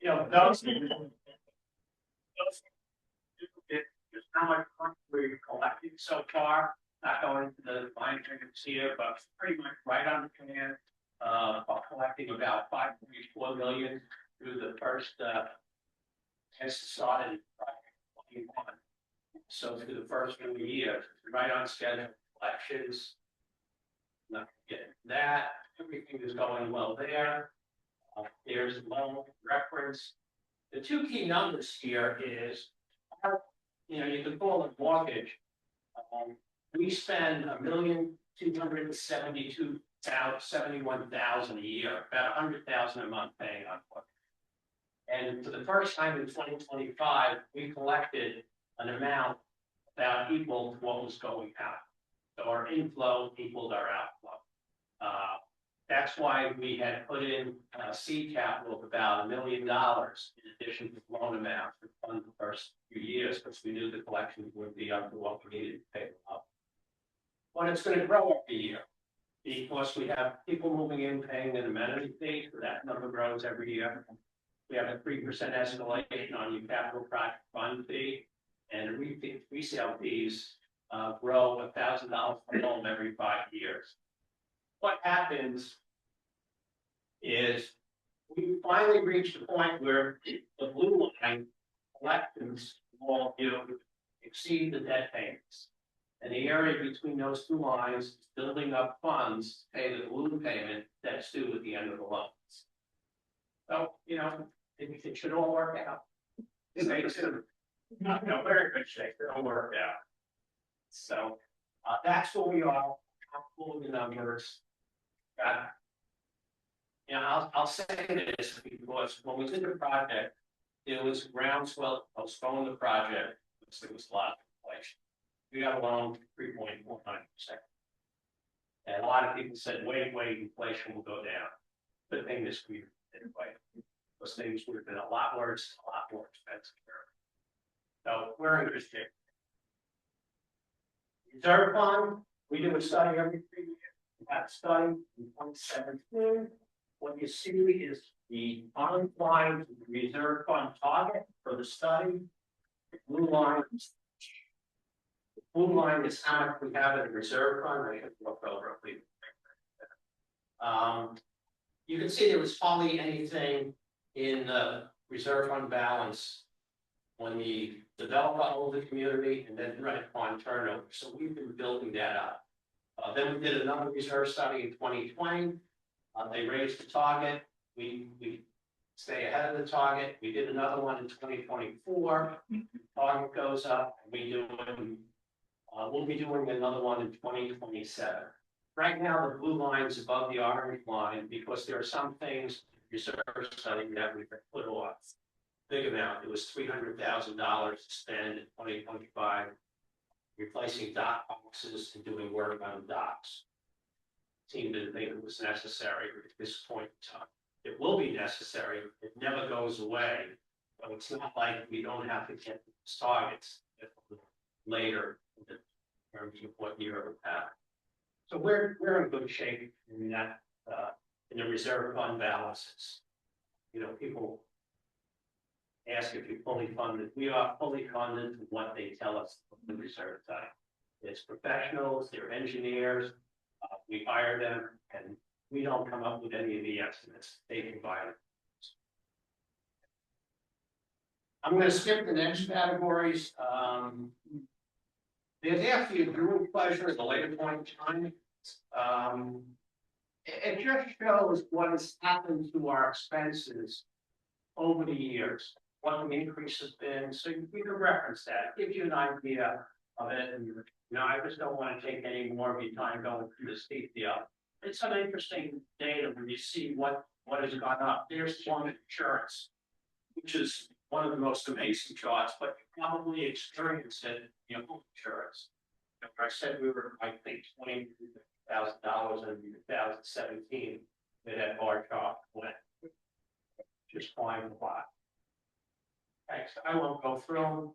You know, those just how much money we've collected so far, not going to the fine figures here, but pretty much right on the plan. Collecting about 5.4 million through the first test started project 21. So through the first 2 years, right on schedule, collections. Not getting that, everything is going well there. There's loan reference. The two key numbers here is, you know, you can call it mortgage. We spend $1,271,000 a year, about $100,000 a month paying on mortgage. And for the first time in 2025, we collected an amount about equal to what was going out. So our inflow equaled our outflow. That's why we had put in seed capital of about $1 million in addition to loan amounts to fund the first few years, because we knew the collections would be up to what we needed to pay them up. But it's going to grow every year because we have people moving in paying an amenity fee, so that number grows every year. We have a 3% escalation on your capital project fund fee, and resale fees grow $1,000 per home every 5 years. What happens is we finally reached a point where the blue line collections will exceed the debt payments. And the area between those two lines is building up funds to pay the balloon payment that's due at the end of the loans. So, you know, it should all work out. Stay tuned. No, very good shape. It'll work out. So that's where we are. Pulling the numbers. I'll say this because when we did the project, it was groundswell to postpone the project because there was a lot of inflation. We got a loan 3.49%. And a lot of people said, wait, inflation will go down. The thing this week didn't wait. Those things would have been a lot worse, a lot more expensive. So we're in good shape. Reserve fund, we do a study every 3 years. We had a study in 2017. What you see is the orange line, the reserve fund target for the study. The blue line is how much we have in the reserve fund. I should look over it. You can see there was hardly anything in the reserve fund balance when the developer owned the community and then right upon turnover. So we've been building that up. Then we did another reserve study in 2020. They raised the target. We stay ahead of the target. We did another one in 2024. Target goes up. We'll be doing another one in 2027. Right now, the blue line is above the orange line because there are some things reserve study that we've put off. Big amount. It was $300,000 to spend in 2025, replacing dock boxes and doing work on docks. Team didn't think it was necessary at this point in time. It will be necessary. It never goes away, but it's not like we don't have to get these targets later in terms of what year we have. So we're in good shape in that in the reserve fund balances. You know, people ask if you're fully funded. We are fully funded to what they tell us from the reserve side. It's professionals, they're engineers, We hire them and we don't come up with any of the estimates, they provide it. I'm gonna skip the next categories, they're there for your group pleasure at a later point in time. It just shows what has happened to our expenses over the years, what the increase has been, so you can reference that, it gives you an idea of it, and, I just don't want to take any more of your time going through this detail. It's some interesting data when you see what has gone up. There's one insurance, which is one of the most amazing charts, but you probably experienced it in your home insurance. I said we were, I think, $20,000 in 2017, that bar chart went just flying a lot. Okay, so I won't go through them.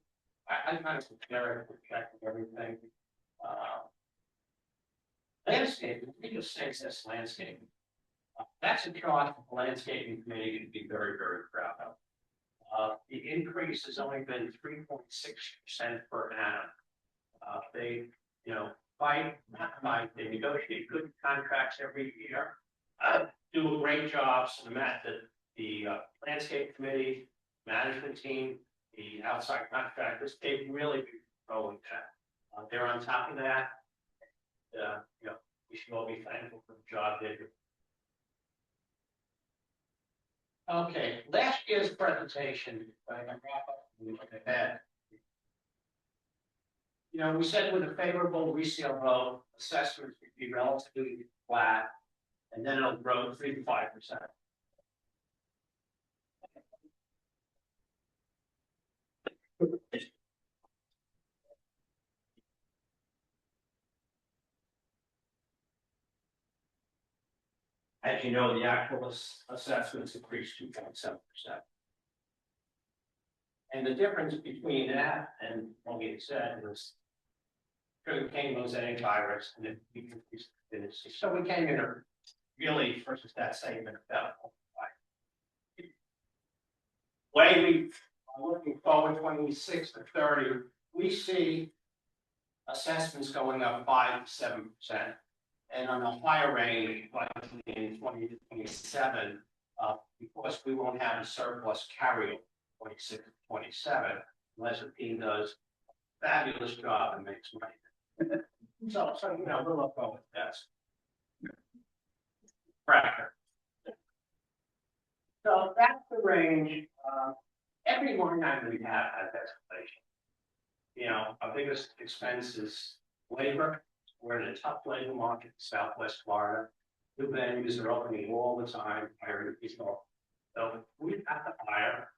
I kind of compare it, check everything. Landscaping, we just say this landscaping. That's a chart the landscaping committee can be very, very proud of. The increase has only been 3.6% per annum. They, they negotiate good contracts every year. Do a great job. So the landscape committee, management team, the outside contractors, they've really been controlling that. They're on top of that. We should all be thankful for the job they do. Okay, last year's presentation, I'm gonna wrap up and look ahead. We said with a favorable resale vote, assessments would be relatively flat, and then it'll grow 3 to 5%. As you know, the actual assessments increased 2.7%. And the difference between that and what we had said was sugar cane mosaic virus and then we increased the density. So we came in really versus that statement about way we are looking forward 26 to 30, we see assessments going up 5 to 7%. And on the higher range, likely in 20 to 27, because we won't have a surplus carryover 26 to 27, unless the team does a fabulous job and makes money. so we'll look forward to that. Cracker. So that's the range. Every line item we have has escalation. Our biggest expense is labor. We're in a tough labor market in Southwest Florida. New venues are opening all the time, hiring people. So we have to hire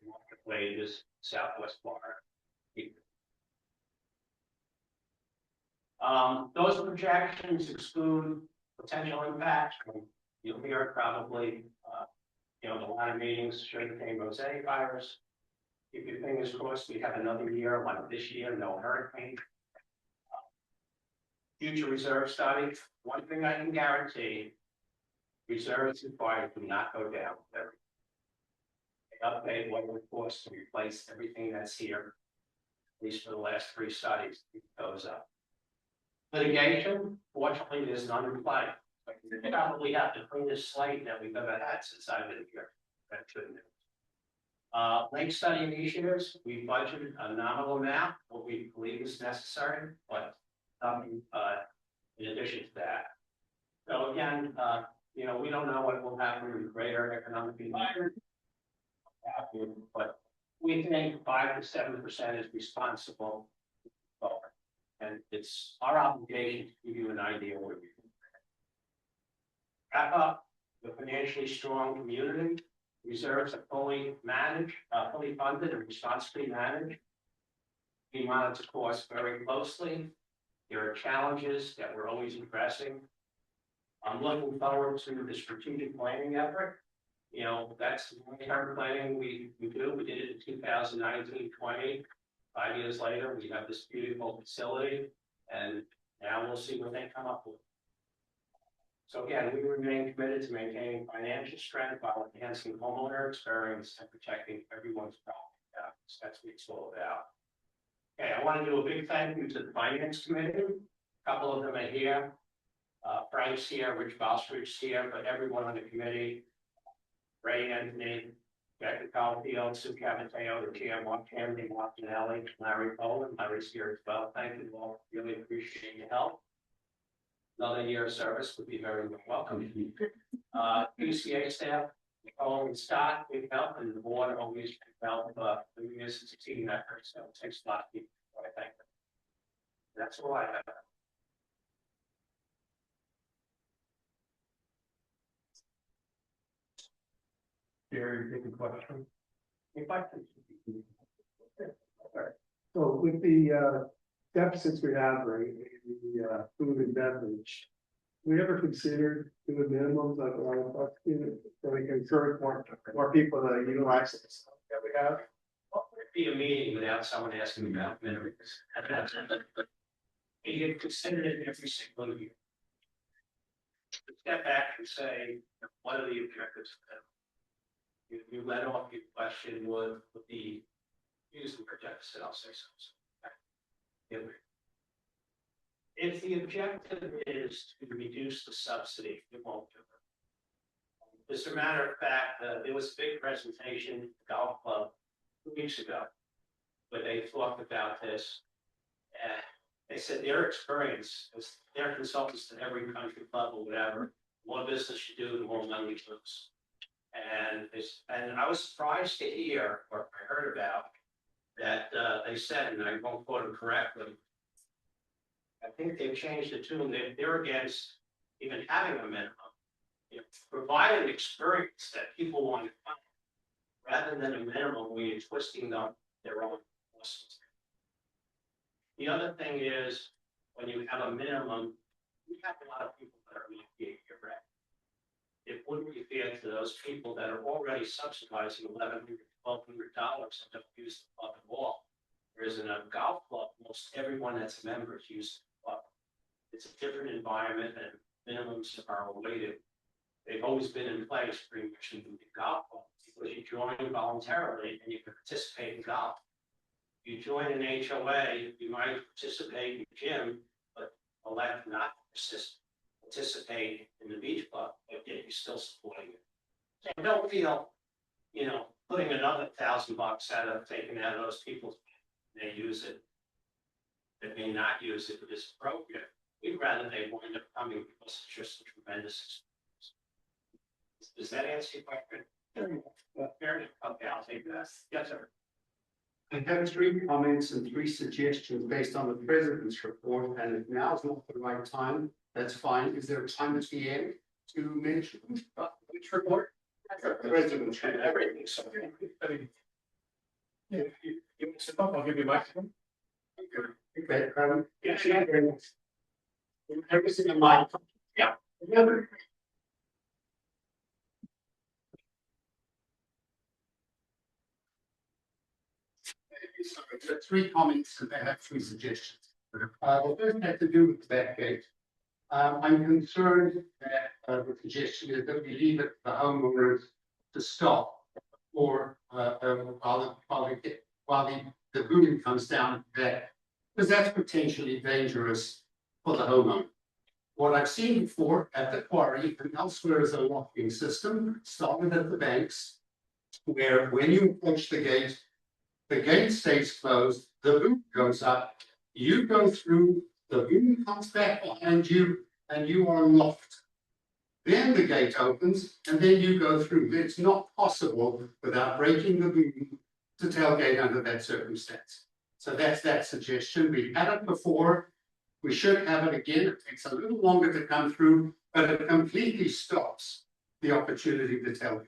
market wages, Southwest Florida. Those projections exclude potential impacts from, you'll hear it probably, the line of meetings, sugarcane mosaic virus. Keep your fingers crossed, we have another year like this year, no hurricane. Future reserve study, one thing I can guarantee, reserves required do not go down. They update what it costs to replace everything that's here, at least for the last 3 studies, it goes up. Litigation, fortunately, there's none in play. We probably have the cleanest slate that we've ever had since I've been here. That's good news. Lake study initiatives, we budgeted a nominal amount, what we believe is necessary, but in addition to that. So again, we don't know what will happen in the greater economic environment, but we think 5 to 7% is responsible. And it's our obligation to give you an idea where we can wrap up. The financially strong community reserves are fully managed, fully funded and responsibly managed. We monitor costs very closely. There are challenges that we're always addressing. I'm looking forward to the strategic planning effort. That's the long-term planning we do. We did it in 2019-20. 5 years later, we have this beautiful facility, and now we'll see what they come up with. So again, we remain committed to maintaining financial strength while enhancing homeowner experience and protecting everyone's property values. That's what it's all about. Okay, I want to do a big thank you to the Finance Committee. A couple of them are here. Frank's here, Rich Bostridge's here, but everyone on the committee, Ray Anthony, Jackie Caulfield, Sue Cavateo, the chair, Mark Kennedy, Martinelli, Larry Poland, Larry's here as well. Thank you all. Really appreciate your help. Another year of service would be very welcome. UCA staff, Nicole and Scott, big help, and the board always help the years it's a team effort, so it takes a lot of people. I thank them. That's all I have. Jerry, take a question. If I can. So with the deficits we have, right, the food and beverage, we ever considered doing minimums like a lot of us, so we can encourage more people to utilize the stuff that we have? What would it be a meeting without someone asking about minimums? You get considered it every single year. Step back and say, what are the objectives? You led off your question would be using per deficit, I'll say something. If the objective is to reduce the subsidy, it won't do it. As a matter of fact, there was a big presentation at the golf club 2 weeks ago where they talked about this. And they said their experience is their consultants to every country club or whatever. The more business you do, the more money you lose. And I was surprised to hear, or I heard about, that they said, and I won't quote it correctly, I think they've changed the tune. They're against even having a minimum. Provide an experience that people want to find, rather than a minimum where you're twisting them their own costs. The other thing is, when you have a minimum, we have a lot of people that are not being direct. It wouldn't be fair to those people that are already subsidizing $1,100, $1,200 and don't use the club at all. Whereas in a golf club, most everyone that's a member is using the club. It's a different environment and minimums are weighted. They've always been in place pretty much in the golf club because you join voluntarily and you can participate in golf. You join an HOA, you might participate in the gym, but elect not to participate in the beach club, but yet you're still supporting it. So I don't feel, putting another $1,000 out of taking out of those people, they use it. They may not use it, but it's appropriate. We'd rather they wind up coming because it's just a tremendous experience. Does that answer your question? Fair enough. Okay, I'll take that. Yes, sir. I have 3 comments and 3 suggestions based on the president's report, and if now is not the right time, that's fine. Is there a time at the end to mention Which report? the president's report? Everything. So, I mean, yeah, you want to sit up, I'll give you a microphone. Okay, Yeah. everything in mind. Yeah. There are 3 comments and I have 3 suggestions. The first has to do with the back gate. I'm concerned that the suggestion is that we leave it for the homeowners to stop or while the boom comes down there, because that's potentially dangerous for the homeowner. What I've seen before at the quarry and elsewhere is a locking system, started at the banks, where when you approach the gate stays closed, the boom goes up, you go through, the boom comes back behind you, and you are locked. Then the gate opens, and then you go through. It's not possible without breaking the boom to tailgate under that circumstance. So that's that suggestion. We've had it before. We should have it again. It takes a little longer to come through, but it completely stops the opportunity to tailgate.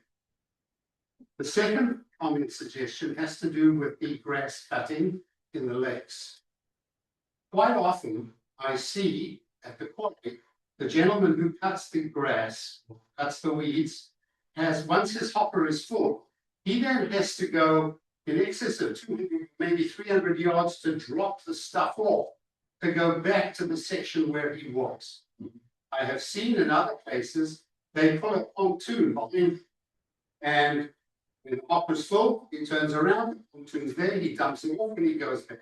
The second comment suggestion has to do with the grass cutting in the lakes. Quite often, I see at the quarry, the gentleman who cuts the grass, cuts the weeds, once his hopper is full, he then has to go in excess of 200, maybe 300 yards to drop the stuff off, to go back to the section where he was. I have seen in other places, they pull a pontoon behind, and when the hopper's full, he turns around, the pontoon's there, he dumps it off, and he goes back.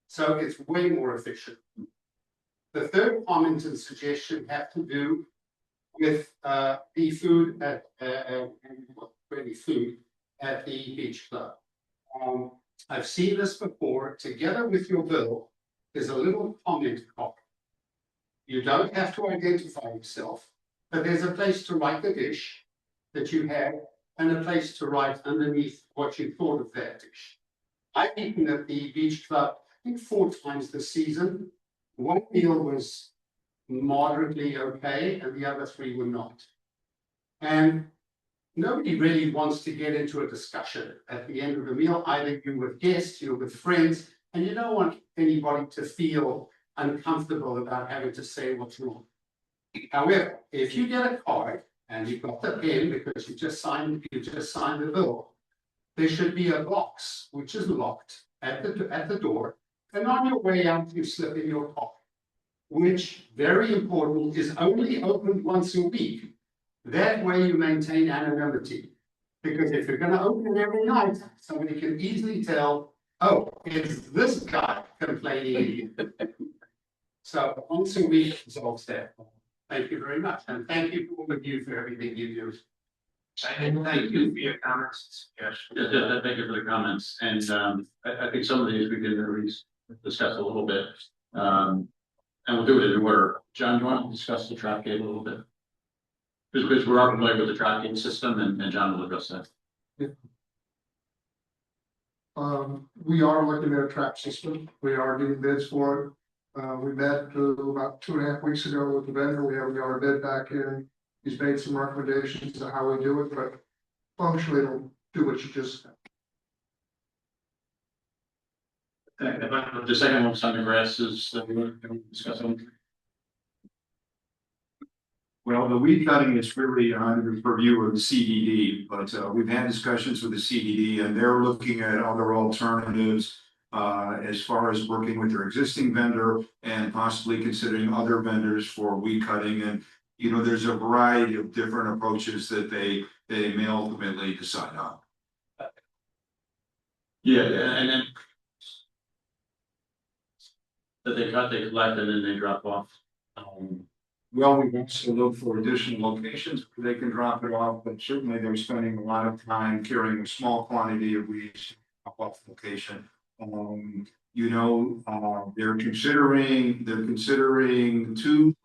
So it's way more efficient. The third comment and suggestion have to do with the food at really food at the beach club. I've seen this before. Together with your bill, there's a little comment card. You don't have to identify yourself, but there's a place to write the dish that you had and a place to write underneath what you thought of that dish. I've eaten at the beach club, I think 4 times this season. One meal was moderately okay, and the other 3 were not. And nobody really wants to get into a discussion at the end of the meal. Either you're with guests, you're with friends, and you don't want anybody to feel uncomfortable about having to say what's wrong. However, if you get a card and you've got the pen because you just signed the bill, there should be a box which is locked at the door, and on your way out you slip in your card, which, very important, is only opened once a week. That way you maintain anonymity. Because if you're going to open it every night, somebody can easily tell, oh, it's this guy complaining. So once a week resolves that. Thank you very much. And thank you all of you for everything you do. And thank you for your comments. Yes. Thank you for the comments, and I think some of these we can at least discuss a little bit. And we'll do it in order. John, you want to discuss the trap gate a little bit? Because we're all familiar with the trap gate system, and John will address that. We are looking at a trap system. We are getting bids for it. We met about 2.5 weeks ago with the vendor. We haven't got our bid back in. He's made some recommendations to how we do it, but functionally it'll do what you just said. The second one's on the grass is that we want to discuss on. Well, the weed cutting is really under purview of the CDD, but we've had discussions with the CDD and they're looking at other alternatives as far as working with their existing vendor and possibly considering other vendors for weed cutting. And, you know, there's a variety of different approaches that they may ultimately decide on. Yeah, and then that they cut, they collect, and then they drop off. Well, we also look for additional locations where they can drop it off, but certainly they're spending a lot of time carrying a small quantity of weeds off location. You know, they're considering 2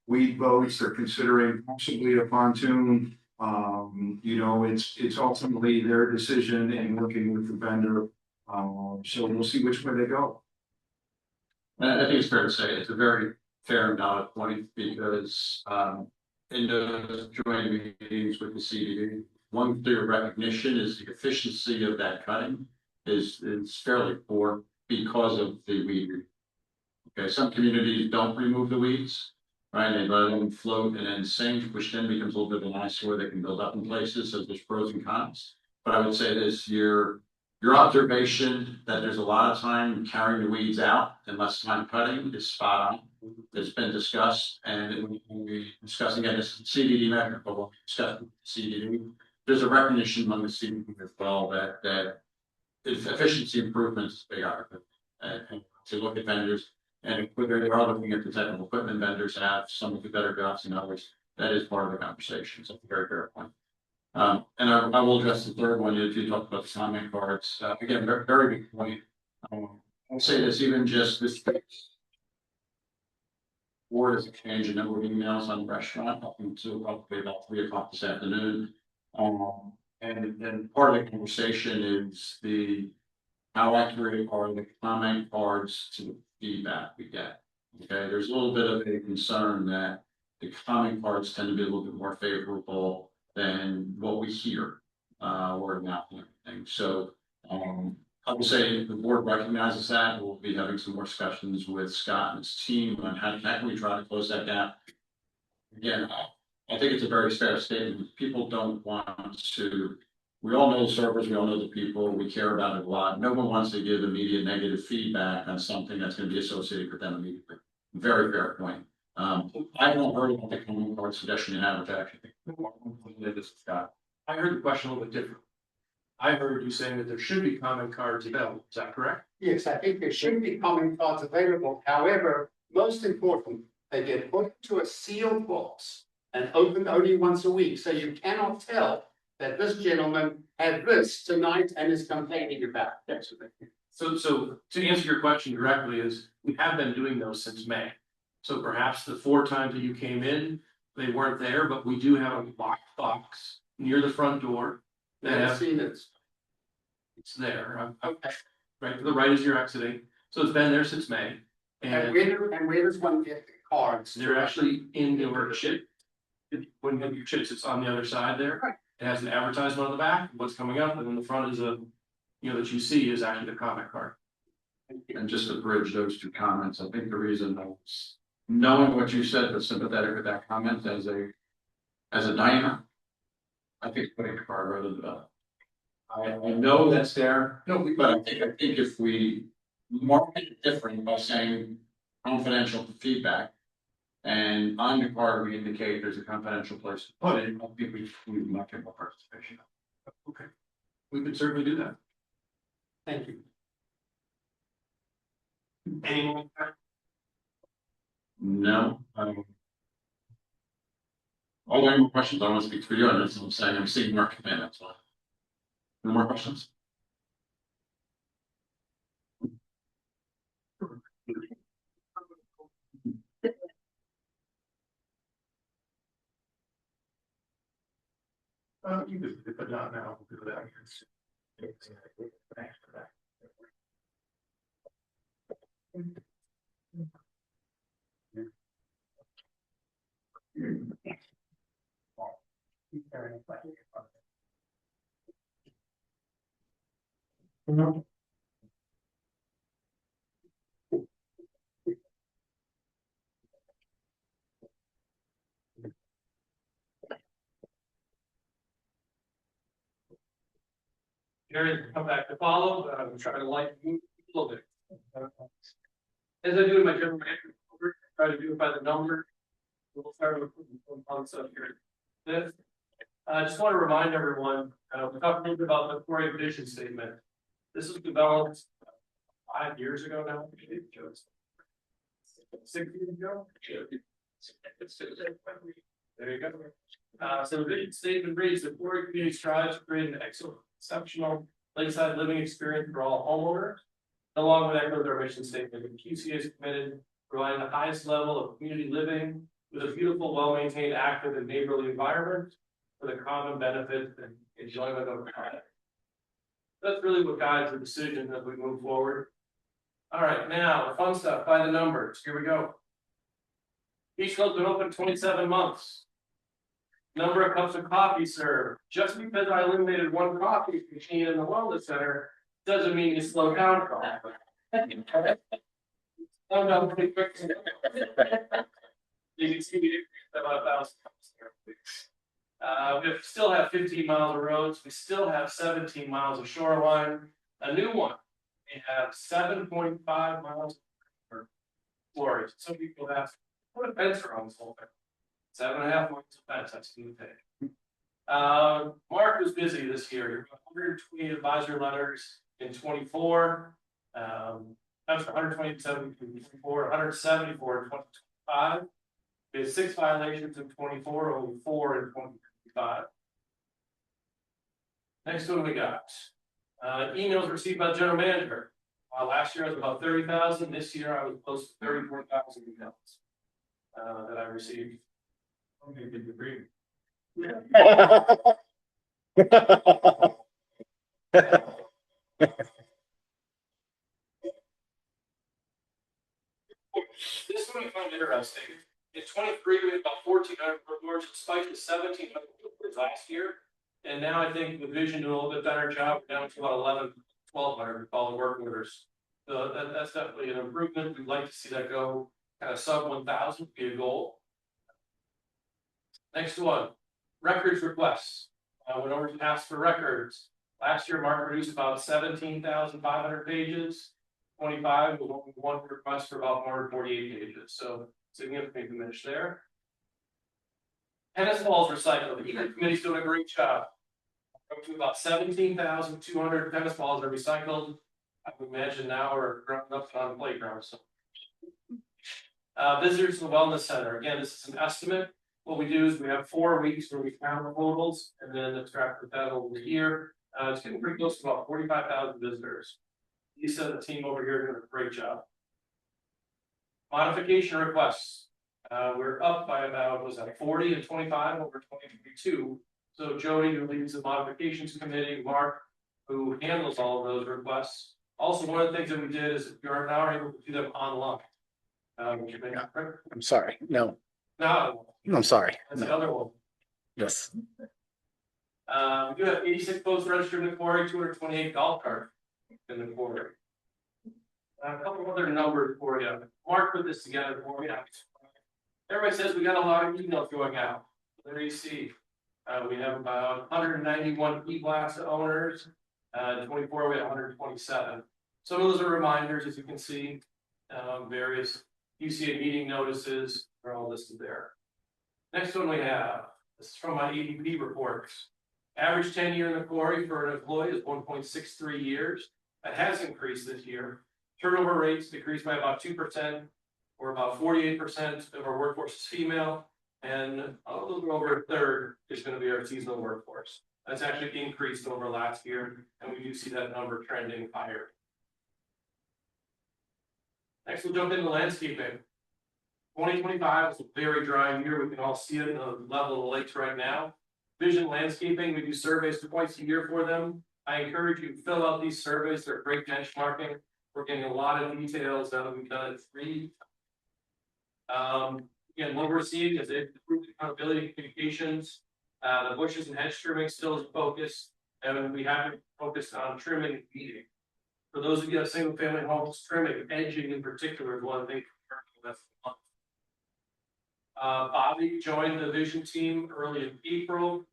weed boats. They're considering possibly a pontoon. You know, it's ultimately their decision in working with the vendor. So we'll see which way they go. I think it's fair to say it's a very fair and valid point because in those joint meetings with the CDD, one clear recognition is the efficiency of that cutting is fairly poor because of the weed. Okay, some communities don't remove the weeds, right? They let them float and then sink, which then becomes a little bit of an eyesore that can build up in places. So there's pros and cons. But I would say this: your observation that there's a lot of time carrying the weeds out and less time cutting is spot on. It's been discussed, and when we discussing again this CDD measure, but we'll discuss CDD. There's a recognition among the CDD as well that efficiency improvements is a big argument. And to look at vendors, and whether they are looking at the technical equipment vendors have some of the better jobs than others, that is part of the conversation. So very fair point. And I will address the third one. You talked about the comment cards. Again, very big point. I'll say this: even just this board has exchanged a number of emails on the restaurant up until probably about 3 o'clock this afternoon. And part of the conversation is how accurate are the comment cards to the feedback we get. Okay, there's a little bit of a concern that the comment cards tend to be a little bit more favorable than what we hear word of mouth and everything. So I would say the board recognizes that. We'll be having some more discussions with Scott and his team on how can we try to close that gap. Again, I think it's a very fair statement. People don't want to. We all know the servers, we all know the people, we care about it a lot. No one wants to give immediate negative feedback on something that's going to be associated with them immediately. Very fair point. I haven't heard about the comment card suggestion in advertising. I heard the question a little bit different. I heard you saying that there should be comment cards available. Is that correct? Yes, I think there should be comment cards available. However, most important, they get put into a sealed box and opened only once a week, so you cannot tell that this gentleman had this tonight and is complaining about it. So to answer your question directly is, we have been doing those since May. So perhaps the 4 times that you came in, they weren't there, but we do have a locked box near the front door. That Never have, seen it. it's there, Okay. right to the right as you're exiting. So it's been there since May. And where does one get the cards? They're actually in your chip. When you have your chips, it's on the other side there. Right. It has an advertisement on the back, what's coming up, and then the front is that you see is actually the comment card. And just to bridge those 2 comments, I think the reason I was knowing what you said, but sympathetic with that comment as a diner. I think putting a card rather than that. I know that's there, but I think if we market it different by saying confidential feedback. And on the card, we indicate there's a confidential place to put it, I think we might get more participation. Okay, we could certainly do that. Thank you. Anyone? No. All the more questions, I want to speak for you, and that's what I'm saying, I'm seeing Mark come in, that's why. No more questions? You could, but not now, we'll do that. Thanks for that. Jerry, come back to follow, I'm trying to lighten you a little bit. As I do in my general manager, try to do it by the number. We'll start with some fun stuff here. This, I just want to remind everyone, we talked a little bit about the 4A vision statement. This was developed 5 years ago now. 6 years ago. There you go. So the vision statement reads: the 4A community strives to create an excellent, exceptional lakeside living experience for all homeowners. Along with echoes our mission statement, the QCA is committed to providing the highest level of community living with a beautiful, well-maintained, active, and neighborly environment for the common benefit and enjoyment of the planet. That's really what guides the decision as we move forward. All right, now the fun stuff by the numbers. Here we go. Each club's been open 27 months. Number of cups of coffee served. Just because I eliminated 1 coffee machine in the wellness center doesn't mean you slow down. I'm pretty quick. You can see we did about 1,000 cups there. We still have 15 miles of roads. We still have 17 miles of shoreline. A new one. We have 7.5 miles of floors. Some people ask, what a fence around this whole thing? 7.5 miles of fence. That's a new thing. Mark was busy this year. 120 advisory letters in 24. That's 127 in 24, 174 in 2025. We had 6 violations in 24, only 4 in 2025. Next one we got. Emails received by the general manager. Last year I was about 30,000. This year I was close to 34,000 emails that I received. Okay, did you agree? This one I found interesting. In 23, we had about 1,400 boards, spiked to 1,700 boards last year. And now I think the vision doing a little bit better job, down to about 1,200 with all the work orders. So that's definitely an improvement. We'd like to see that go kind of sub 1,000 be a goal. Next one, records requests. Went over to ask for records. Last year, Mark produced about 17,500 pages. 25 with only 1 request for about 148 pages. So significantly diminished there. Tennis balls recycled. The Econ Committee's doing a great job. Up to about 17,200 tennis balls are recycled. I would imagine now we're growing up on the playground. So Visitors to the wellness center, again, this is an estimate. What we do is we have 4 weeks where we count the totals and then extract that over the year. It's getting pretty close to about 45,000 visitors. Lisa and the team over here are doing a great job. Modification requests. We're up by about, was that 40 and 25 over 2022. So Jody, who leads the modifications committee, Mark, who handles all of those requests. Also, one of the things that we did is you are now able to do them online. I'm sorry. No, No, I'm sorry. that's the No. other one. Yes. We do have 86 boats registered in the quarry, 228 golf carts in the quarry. A couple other numbers for you. Mark put this together for me. Everybody says we got a lot of emails going out. There you see. We have about 191 e-blast owners. 24, we have 127. Some of those are reminders, as you can see. Various UCA meeting notices are all listed there. Next one we have, this is from my EDP reports. Average tenure in the quarry for an employee is 1.63 years. That has increased this year. Turnover rates decreased by about 2%, or about 48% of our workforce is female, and a little over a third is going to be our seasonal workforce. That's actually increased over last year, and we do see that number trending higher. Next, we'll jump into landscaping. 2025 was a very dry year. We can all see it in the level of the lakes right now. Vision landscaping, we do surveys twice a year for them. I encourage you to fill out these surveys. They're great benchmarking. We're getting a lot of details now that we've done it 3. Again, what we're seeing is it improved accountability and communications. The bushes and hedge trimming still is a focus, and we haven't focused on trimming and weeding. For those of you that have single family homes, trimming, edging in particular is one of the things we're working with. Bobby joined the vision team early in April.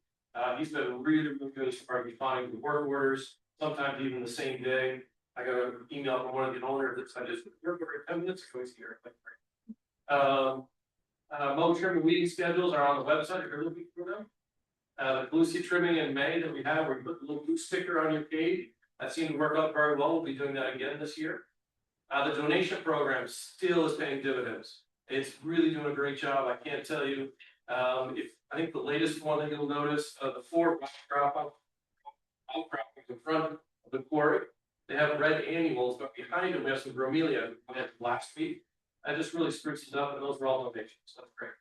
He's been really good as far as finding the work orders, sometimes even the same day. I got an email from one of the owners that said, "You're 10 minutes ago here." Mow trim and weeding schedules are on the website if you're looking for them. The blue sea trimming in May that we have, where you put the little blue sticker on your cage, that seemed to work out very well. We'll be doing that again this year. The donation program still is paying dividends. It's really doing a great job. I can't tell you. I think the latest one that you'll notice, the 4 outcroppings in front of the quarry, they have red annuals, but behind them we have some bromelia we planted last week. That just really spruces it up, and those are all donations. So that's great.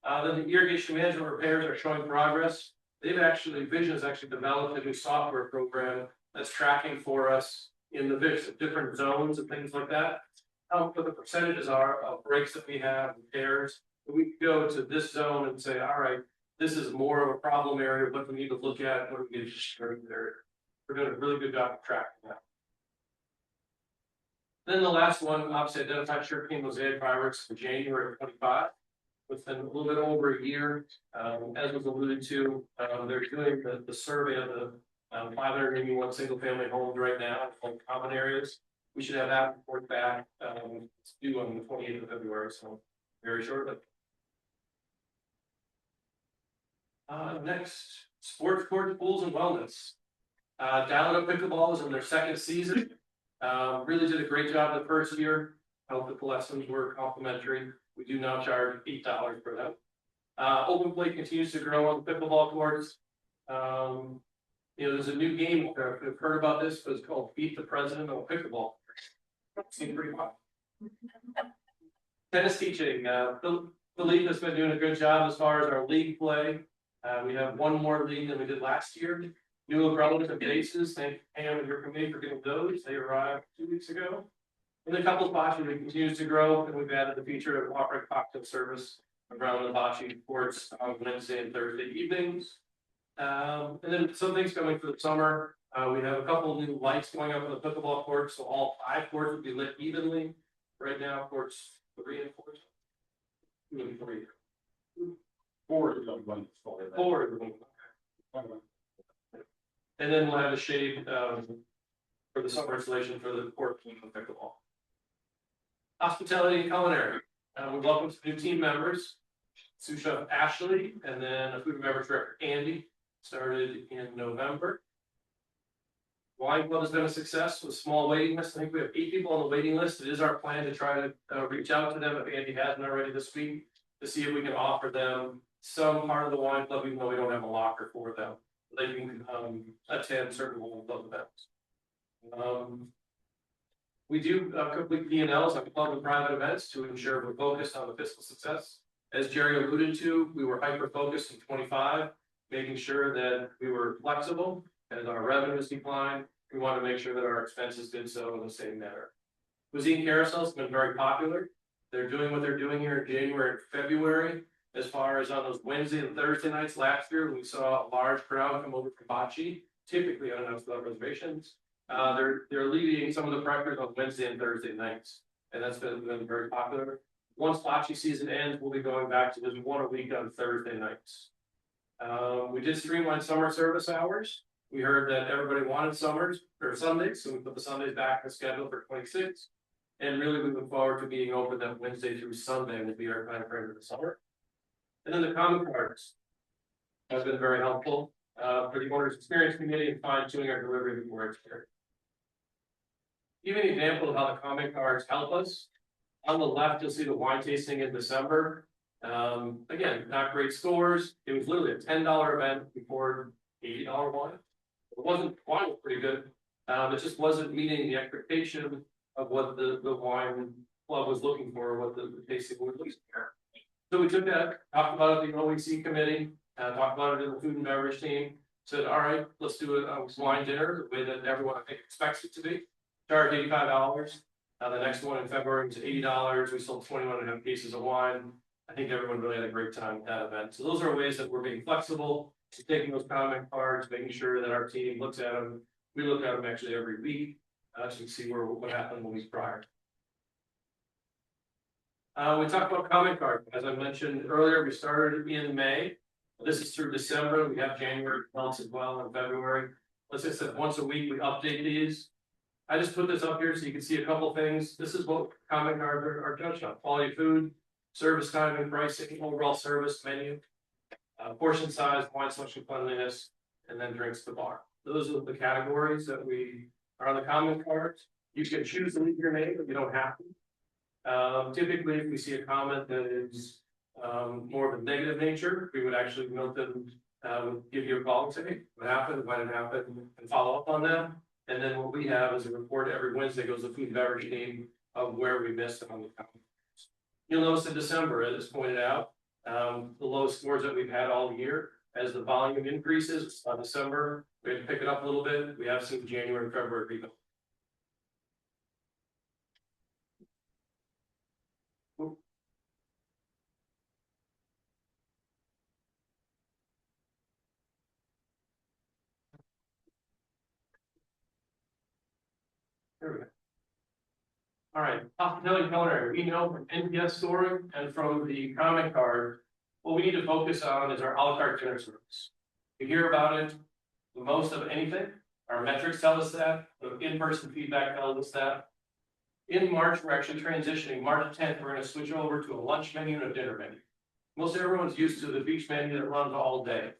Then the irrigation management repairs are showing progress. Vision has actually developed a new software program that's tracking for us in the different zones and things like that. What the percentages are of breaks that we have, repairs. We can go to this zone and say, all right, this is more of a problem area. What do we need to look at? What do we need to share there? We're doing a really good job of tracking that. Then the last one, obviously identified sugarcane mosaic fireworks in January of 25. Within a little bit over a year, as was alluded to, they're doing the survey of the 581 single family homes right now, like common areas. We should have that report back. It's due on the 28th of February, so very shortly. Next, sports courts, pools, and wellness. Dial-It Up Pickleball is in their 2nd season. Really did a great job the first year. Health the lessons were complimentary. We do now charge $8 for them. Open play continues to grow on the pickleball courts. There's a new game. I've heard about this, but it's called Beat the President on Pickleball. Seems pretty fun. Tennis teaching. The league has been doing a good job as far as our league play. We have one more league than we did last year. New umbrellas and bases. Thank Pam and your committee for getting those. They arrived 2 weeks ago. And the couples bocce league continues to grow, and we've added the feature of offering cocktail service around the bocce courts on Wednesday and Thursday evenings. And then some things coming for the summer. We have a couple of new lights going up on the pickleball courts, so all 5 courts will be lit evenly. Right now, courts 3 and 4. 2 and 3. 4 is one. 4 is one. And then we'll have a shade for the summer installation for the court team of pickleball. Hospitality and culinary. We welcome some new team members. Sous Chef Ashley, and then a food and beverage director, Andy, started in November. Wine Club has been a success with small waiting lists. I think we have 8 people on the waiting list. It is our plan to try to reach out to them if Andy hasn't already this week to see if we can offer them some part of the wine club, even though we don't have a locker for them. They can attend certain wine club events. We do complete P&Ls on public and private events to ensure we're focused on the fiscal success. As Jerry alluded to, we were hyper focused in 25, making sure that we were flexible as our revenues declined. We want to make sure that our expenses did so in the same manner. Cuisine carousels have been very popular. They're doing what they're doing here in January and February. As far as on those Wednesday and Thursday nights last year, we saw a large crowd come over from Bocce, typically unannounced without reservations. They're alleviating some of the pressures on Wednesday and Thursday nights, and that's been very popular. Once Bocce season ends, we'll be going back to just 1 a week on Thursday nights. We did streamline summer service hours. We heard that everybody wanted summers or Sundays, so we put the Sundays back in the schedule for 26. And really we look forward to being open that Wednesday through Sunday will be our time frame of the summer. And then the common cards has been very helpful for the owner's experience committee and fine tuning our delivery before it's here. Give you an example of how the common cards help us. On the left, you'll see the wine tasting in December. Again, not great scores. It was literally a $10 event before $80 wine. It wasn't, wine was pretty good. It just wasn't meeting the expectation of what the wine club was looking for, what the tasting was looking for. So we took that, talked about it in the OEC committee, talked about it in the food and beverage team, said, all right, let's do a wine dinner the way that everyone I think expects it to be. Charged $85. The next one in February was $80. We sold 21.5 cases of wine. I think everyone really had a great time at that event. So those are ways that we're being flexible, taking those comment cards, making sure that our team looks at them. We look at them actually every week to see what happened the week prior. We talked about comment card. As I mentioned earlier, we started in May. This is through December. We have January months as well in February. Let's just say once a week we update these. I just put this up here so you can see a couple things. This is what comment cards are judged on: quality food, service time and pricing, overall service menu, portion size, wine selection, cleanliness, and then drinks to the bar. Those are the categories that we are on the comment cards. You can choose to leave your name, but you don't have to. Typically, if we see a comment that is more of a negative nature, we would actually note them, give you a call and say, hey, what happened, why did it happen, and follow up on that. And then what we have is a report every Wednesday goes to the food and beverage team of where we missed on the comment. You'll notice in December, as pointed out, the lowest scores that we've had all year. As the volume increases on December, we have to pick it up a little bit. We have seen January and February rebound. There we go. All right, hospitality culinary. We know from NPS scoring and from the comment card, what we need to focus on is our a la carte dinner service. We hear about it the most of anything. Our metrics tell us that. The in-person feedback tells us that. In March, we're actually transitioning. March 10th, we're going to switch over to a lunch menu and a dinner menu. Most everyone's used to the beach menu that runs all day.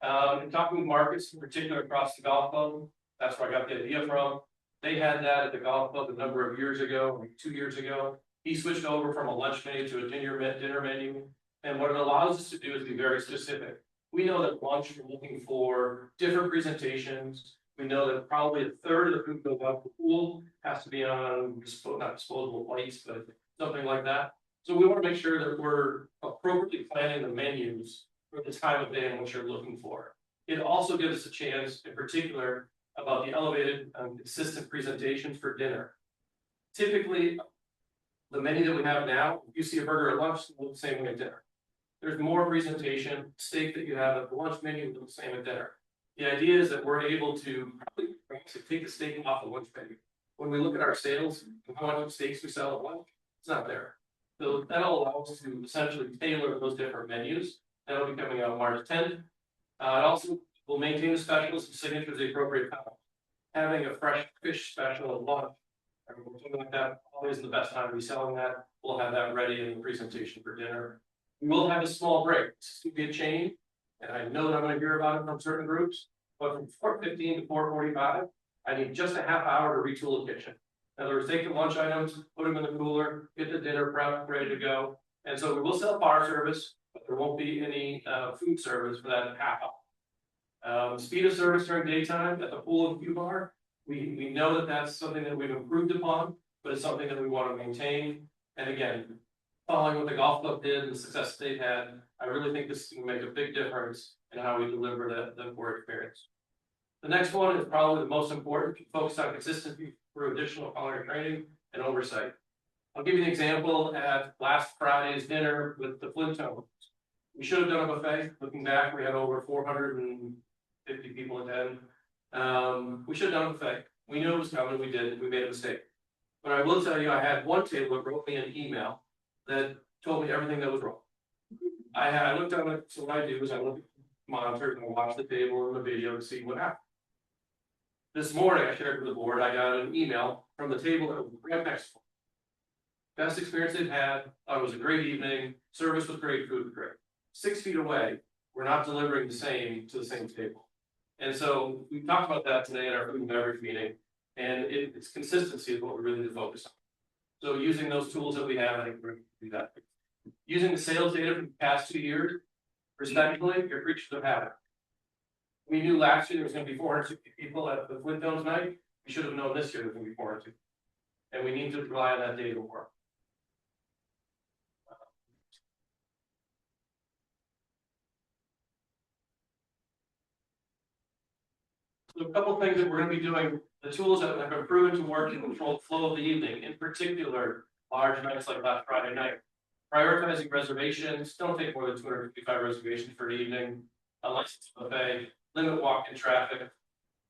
In talking with markets, in particular across the golf club, that's where I got the idea from. They had that at the golf club a number of years ago, like 2 years ago. He switched over from a lunch menu to a dinner menu. And what it allows us to do is be very specific. We know that lunch, we're looking for different presentations. We know that probably a third of the food goes out the pool has to be on not disposable plates, but something like that. So we want to make sure that we're appropriately planning the menus for the time of day and what you're looking for. It also gives us a chance, in particular, about the elevated consistent presentations for dinner. Typically, the menu that we have now, if you see a burger at lunch, it looks the same way at dinner. There's more presentation, steak that you have at the lunch menu looks the same at dinner. The idea is that we're able to probably take the steak off the lunch menu. When we look at our sales, how much steaks we sell at lunch, it's not there. So that'll allow us to essentially tailor those different menus. That'll be coming out March 10th. It also will maintain the specials and signatures at the appropriate time. Having a fresh fish special at lunch, or something like that, always the best time to be selling that. We'll have that ready in the presentation for dinner. We will have a small break. This could be a chain, and I know that I'm going to hear about it from certain groups, but from 4:15 to 4:45, I need just a half hour to retool the kitchen. In other words, take the lunch items, put them in the cooler, get the dinner prep, ready to go. And so we will sell bar service, but there won't be any food service for that half hour. Speed of service during daytime at the pool and Q bar, we know that that's something that we've improved upon, but it's something that we want to maintain. And again, following what the golf club did and the success they've had, I really think this is going to make a big difference in how we deliver the core experience. The next one is probably the most important, focus on consistency through additional culinary training and oversight. I'll give you an example at last Friday's dinner with the Flintstones. We should have done a buffet. Looking back, we had over 450 people attend. We should have done a buffet. We knew it was coming, we did, we made a mistake. But I will tell you, I had one table that wrote me an email that told me everything that was wrong. I looked at it, so what I do is I look at the monitor and I watch the table and the video to see what happened. This morning, I shared with the board, I got an email from the table that was right next to me. Best experience they've had, thought it was a great evening, service was great, food was great. 6 feet away, we're not delivering the same to the same table. And so we talked about that today in our food and beverage meeting, and it's consistency is what we really need to focus on. So using those tools that we have, I think we're going to do that. Using the sales data from the past 2 years, respectively, you're creatures of habit. We knew last year there was going to be 460 people at the Flintstones night. We should have known this year there was going to be 400. And we need to rely on that data more. So a couple of things that we're going to be doing, the tools that have been proven to work to control the flow of the evening, in particular, large nights like last Friday night. Prioritizing reservations, don't take more than 255 reservations for an evening, unless it's a buffet, limit walk-in traffic,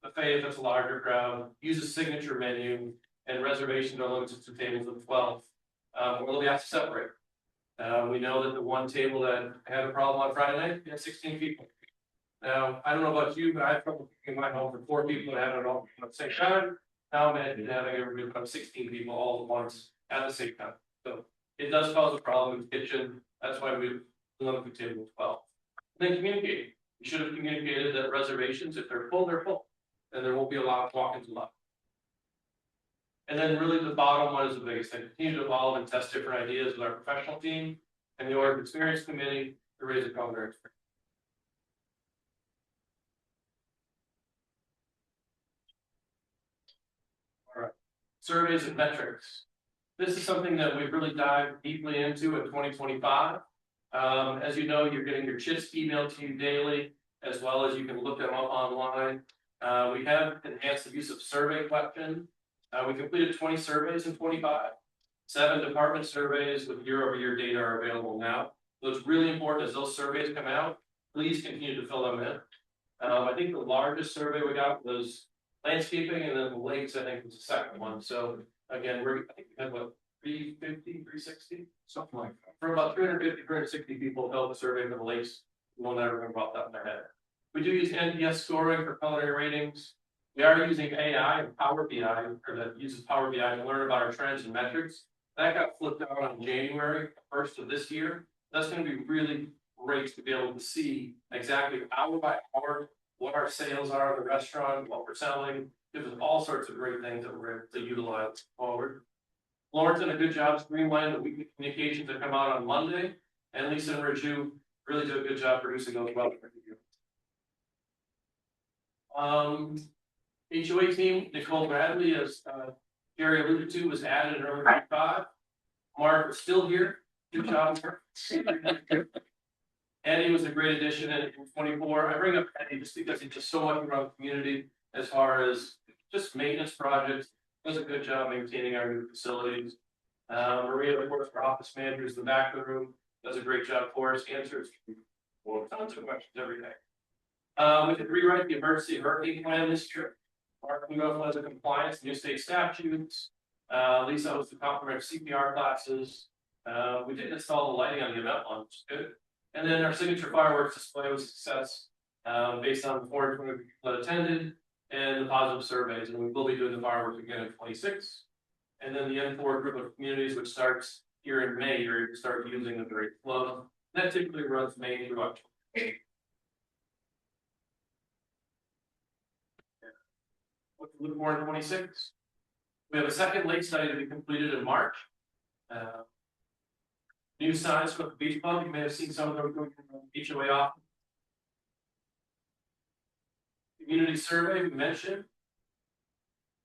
buffet if it's a larger crowd, use a signature menu, and reservations are limited to tables of 12, or they'll be asked to separate. We know that the one table that had a problem on Friday night, we had 16 people. Now, I don't know about you, but I have trouble keeping my home for 4 people and having it all at the same time. Now I'm having everybody come 16 people all at once at the same time. So it does cause a problem in the kitchen. That's why we limit the table of 12. And then communicate. You should have communicated that reservations, if they're full, and there won't be a lot of walk-ins left. And then really the bottom one is the biggest thing. Continue to evolve and test different ideas with our professional team and the Order of Experience Committee to raise the culinary experience. All right, surveys and metrics. This is something that we've really dived deeply into in 2025. As you know, you're getting your chits emailed to you daily, as well as you can look them up online. We have enhanced the use of survey questions. We completed 20 surveys in 25. 7 department surveys with year-over-year data are available now. So it's really important as those surveys come out, please continue to fill them in. I think the largest survey we got was landscaping, and then the lakes, I think, was the second one. So again, I think we had what, 350, 360? Something like that. For about 350, 360 people filled the survey for the lakes. One I remember off the top of my head. We do use NPS scoring for culinary ratings. We are using AI and Power BI, or that uses Power BI to learn about our trends and metrics. That got flipped out on January 1st of this year. That's going to be really great to be able to see exactly hour by hour what our sales are in the restaurant, what we're selling. Gives us all sorts of great things that we're able to utilize forward. Lauren's done a good job streamlining the weekly communications that come out on Monday, and Lisa and Raju really do a good job producing those well. HOA team, Nicole Bradley, as Gary alluded to, was added in early 25. Mark is still here. Good job, Mark. Eddie was a great addition in 24. I bring up Eddie just because he's just so much around the community as far as just maintenance projects. Does a good job maintaining our new facilities. Maria, of course, our office manager, is in the back of the room, does a great job for us, answers tons of questions every day. We could rewrite the emergency hurricane plan this year. Mark Lugo has a compliance, new state statutes. Lisa hosts the complimentary CPR classes. We did install the lighting on the event lawn, which is good. And then our signature fireworks display was a success based on the 420 people that attended and the positive surveys. And we will be doing the fireworks again in 26. And then the N4 group of communities, which starts here in May, you're able to start using the very flow. That typically runs May through October. what to look for in 26. We have a second lake study to be completed in March. New signs for the beach club, you may have seen some of them going from the HOA off. Community survey, we mentioned.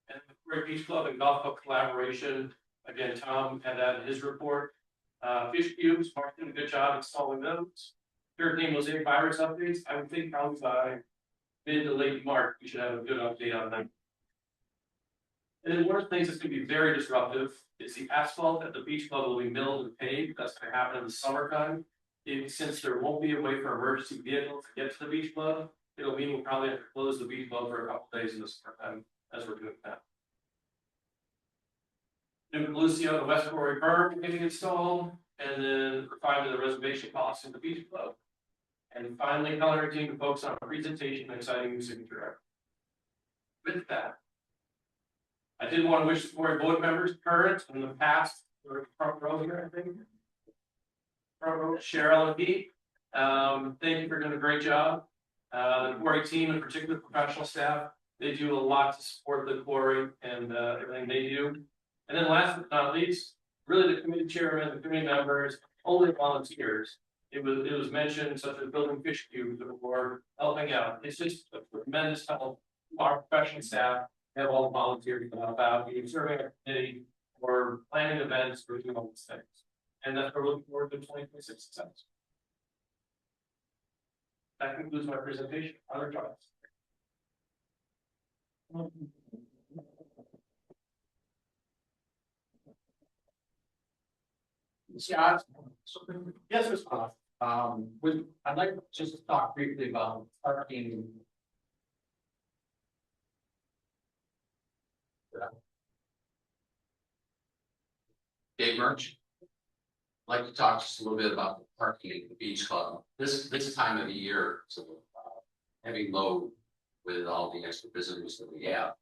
And the Great Beach Club and Golf Club collaboration, again, Tom had that in his report. Fish cubes, Mark did a good job installing those. Hurricane mosaic virus updates, I would think probably by mid to late March, we should have a good update on them. And then one of the things that's going to be very disruptive is the asphalt at the beach club will be milled and paved. That's going to happen in the summertime. Since there won't be a way for emergency vehicles to get to the beach club, it'll mean we'll probably have to close the beach club for a couple days in the summertime as we're doing that. New Lucio, the West Quarry berm getting installed, and then refinement of the reservation policy in the beach club. And finally, color team to focus on a presentation and exciting new signature. With that, I did want to wish the board members current in the past, or front row here, I think. Front row, Cheryl and Pete. Thank you for doing a great job. The quarry team, in particular professional staff, they do a lot to support the quarry and everything they do. And then last but not least, really the committee chairman, the committee members, only volunteers. It was mentioned, such as building fish cubes or helping out. It's just a tremendous help. Our professional staff have all the volunteers to help out, either serving a committee or planning events or doing all these things. And that's what we're looking forward to 2026 success. That concludes my presentation. Other comments? Scott? Yes, Mr. Scott. I'd like just to talk briefly about parking. Dave Murch. I'd like to talk just a little bit about the parking at the beach club. This time of the year, so heavy load with all the extra visitors that we have.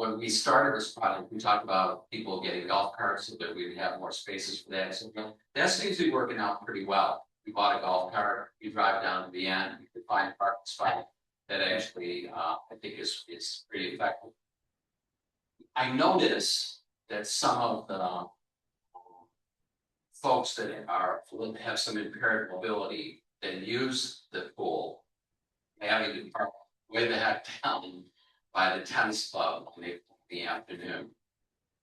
When we started this project, we talked about people getting golf carts so that we'd have more spaces for that. So that seems to be working out pretty well. We bought a golf cart, you drive down to the end, you can find a parking spot that actually I think is pretty effective. I notice that some of the folks that have some impaired mobility that use the pool having to park way the heck down by the tennis club in the afternoon.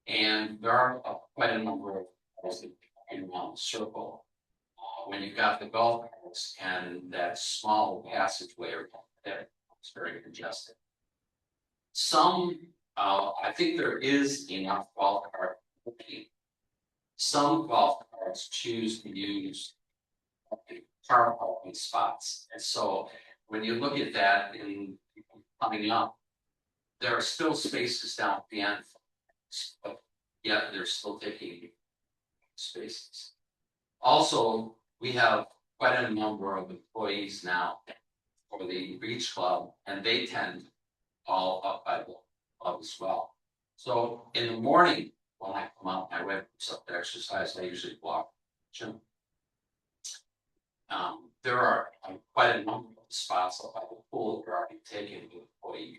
And there are quite a number of cars that are around the circle. When you've got the golf carts and that small passageway there, it's very congested. I think there is enough golf cart parking. Some golf carts choose to use car parking spots. And so when you look at that in coming up, there are still spaces down at the end, but yet they're still taking spaces. Also, we have quite a number of employees now for the beach club, and they tend all up by the club as well. So in the morning, when I come out, my wife goes up to exercise, I usually walk the gym. There are quite a number of spots up by the pool that are already taken with employees.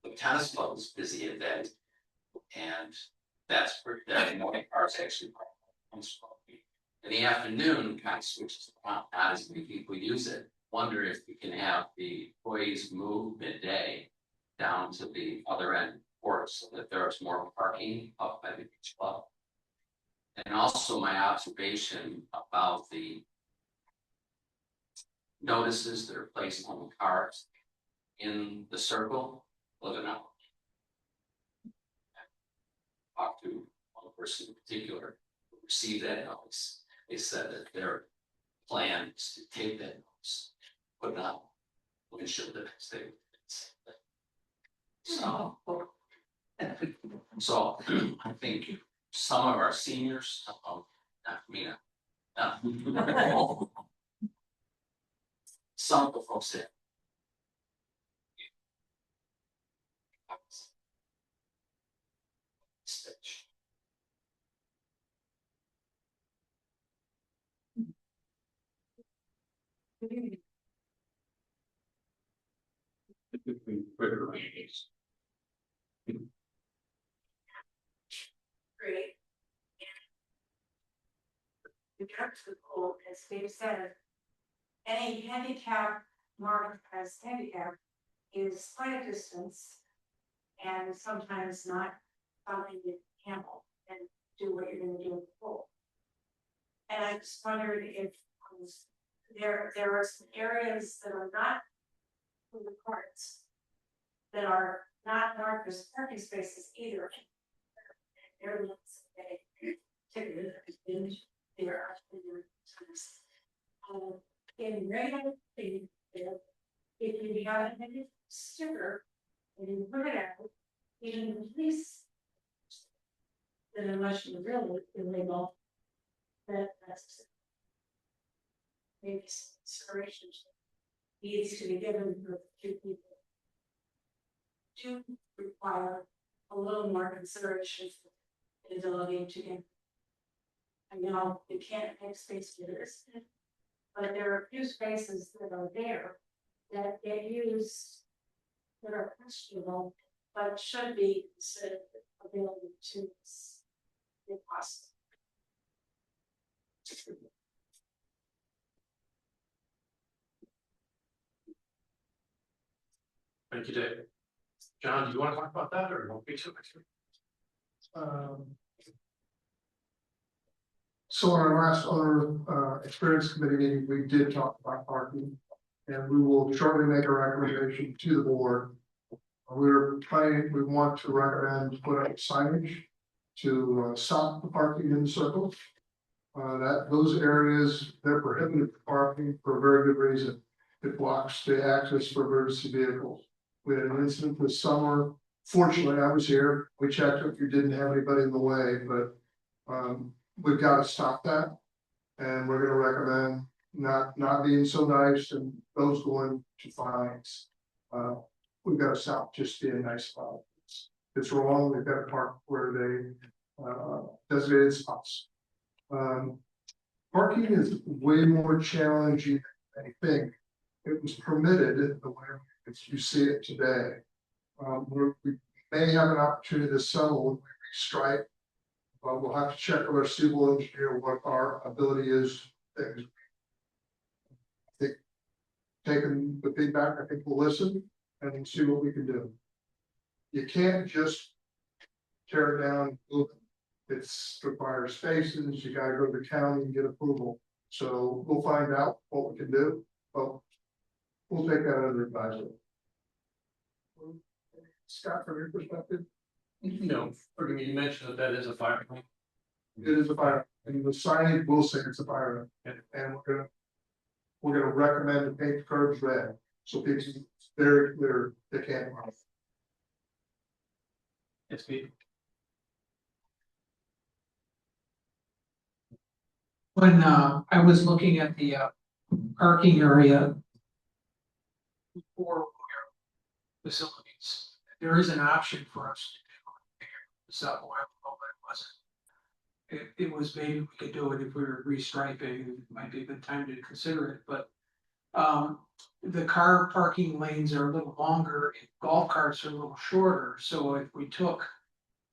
The tennis club is busy at that, and that's where the morning cars actually park. In the afternoon, kind of switches around. Not as many people use it. Wonder if we can have the employees move midday down to the other end court so that there's more parking up by the beach club. And also my observation about the notices that are placed on the cars in the circle, living out. Talked to one person in particular who received that notice. They said that their plan is to take that notice, put it on windshield the next day. So I think some of our seniors, not me, some of the folks there. Stitch. typically quicker lanes. Great. The trucks would pull, as Steve said, any handicap marked as handicap is quite a distance. And sometimes not something you handle and do what you're gonna do with the pull. And I just wondered if there are some areas that are not in the carts that are not marked as parking spaces either. They're ticketed there in regular thing, if you have a sticker and you put it out, even the police, then unless you really illegal, that's maybe consideration needs to be given for two people. To require a little more consideration for the ability to get. I know you can't make space for this, but there are a few spaces that are there that get used that are questionable, but should be considered available to us if possible. Thank you, Dave. John, do you want to talk about that or don't be too much? So in our last other experience committee meeting, we did talk about parking. And we will shortly make a recommendation to the board. We want to recommend put up signage to stop the parking in the circle. Those areas, they're prohibited parking for a very good reason. It blocks the access for emergency vehicles. We had an incident this summer. Fortunately, I was here. We checked if you didn't have anybody in the way, but we've got to stop that. And we're going to recommend not being so nice and those going to fines. We've got to stop just being nice about it. It's wrong. We've got to park where they designated spots. Parking is way more challenging than I think. It was permitted the way you see it today. We may have an opportunity this summer when we restripe. We'll have to check with our civil engineer what our ability is. Things. I think taking the feedback, I think we'll listen and see what we can do. You can't just tear it down. It's requires spaces. You got to go to the county and get approval. So we'll find out what we can do. But we'll take that under advisement. Scott, from your perspective? No, you mentioned that is a fire. It is a fire, and the signage will say it's a fire, and we're gonna recommend to paint the curbs red, so it's very clear they can't run. It's me. When I was looking at the parking area for facilities, there is an option for us to do so. I don't know what it wasn't. It was maybe we could do it if we were restriping. It might be a good time to consider it, but the car parking lanes are a little longer. Golf carts are a little shorter. So if we took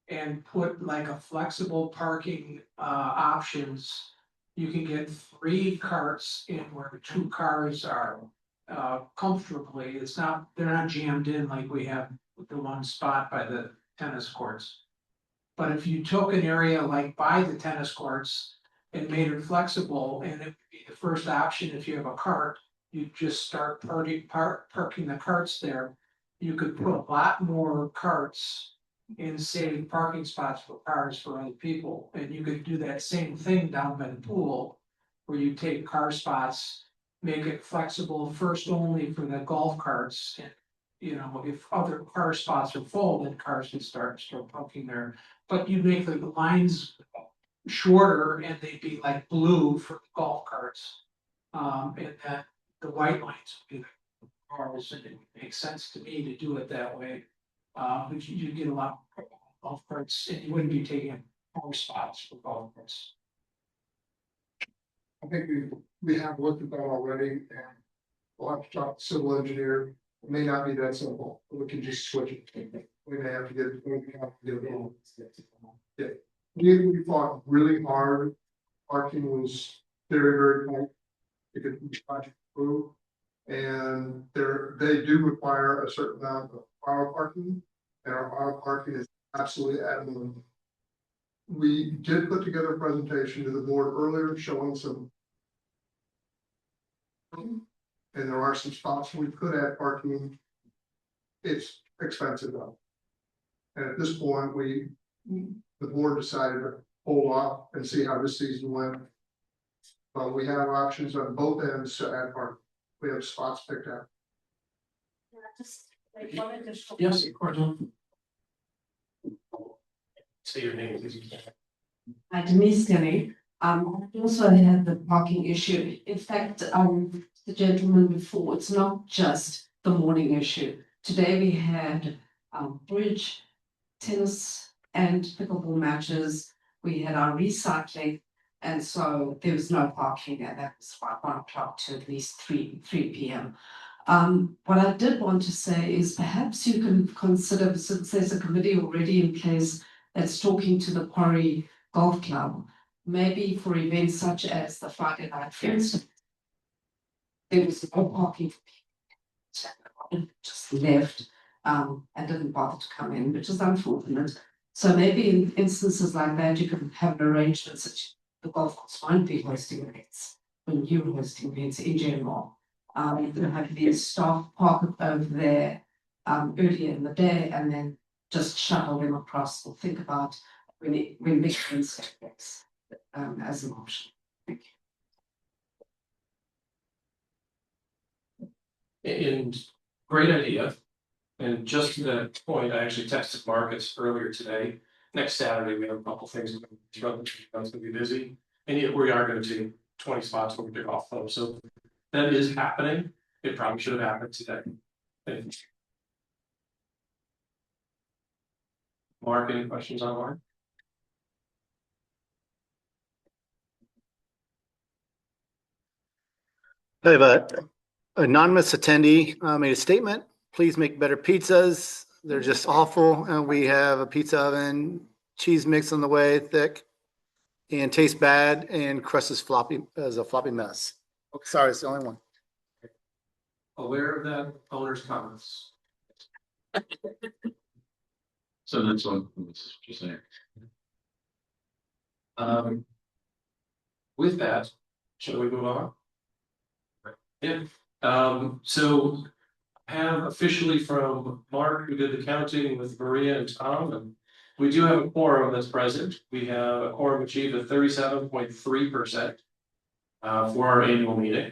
and put like a flexible parking options, you can get 3 carts in where 2 cars are comfortably. They're not jammed in like we have with the one spot by the tennis courts. But if you took an area like by the tennis courts and made it flexible, and it would be the first option if you have a cart, you just start parking the carts there. You could put a lot more carts in saving parking spots for cars for other people. And you could do that same thing down by the pool, where you take car spots, make it flexible first only for the golf carts. And if other car spots are full, then cars can start parking there. But you make the lines shorter and they'd be like blue for the golf carts. And that the white lines would be the cars, and it would make sense to me to do it that way. But you get a lot of golf carts, and you wouldn't be taking more spots for golf carts. I think we have looked at that already, and we'll have to talk to the civil engineer It may not be that simple, we can just switch it. We may have to get. Yeah, we fought really hard, parking was very tight. To get the project approved. And they do require a certain amount of auto parking, and our auto parking is absolutely at a minimum. We did put together a presentation to the board earlier showing some. And there are some spots we could add parking. It's expensive though. And at this point, the board decided to hold off and see how this season went. But we have options on both ends to add parking. We have spots picked out. Just like one additional. Yes, of course. Say your name, please. Hi, Denise Denny. I also had the parking issue. In fact, the gentleman before, it's not just the morning issue. Today we had bridge, tennis, and pickleball matches. We had our recycling, and so there was no parking, and that was from 1 o'clock to at least 3 p.m. What I did want to say is perhaps you can consider, since there's a committee already in place that's talking to the Quarry Golf Club, maybe for events such as the Friday night fest. There was no parking for people, just left and didn't bother to come in, which is unfortunate. So maybe in instances like that, you can have an arrangement such the golf course won't be hosting events when you're hosting events in general. You can have the staff park over there earlier in the day and then just shuttle them across or think about when big events take place as an option. Thank you. And great idea. And just to that point, I actually texted Marcus earlier today. Next Saturday, we have a couple things. It's going to be busy. And yet we are going to do 20 spots over the golf club. So that is happening. It probably should have happened today. Thank you. Mark, any questions on Mark? I have a anonymous attendee made a statement. Please make better pizzas. They're just awful. And we have a pizza oven, cheese mix on the way, thick, and tastes bad, and crust is floppy as a floppy mess. Oh, sorry, it's the only one. Aware of that owner's comments. So that's one, just saying. With that, shall we move on? Yeah. So I have officially from Mark, who did the counting with Maria and Tom, and we do have a quorum that's present. We have a quorum achieved at 37.3% for our annual meeting.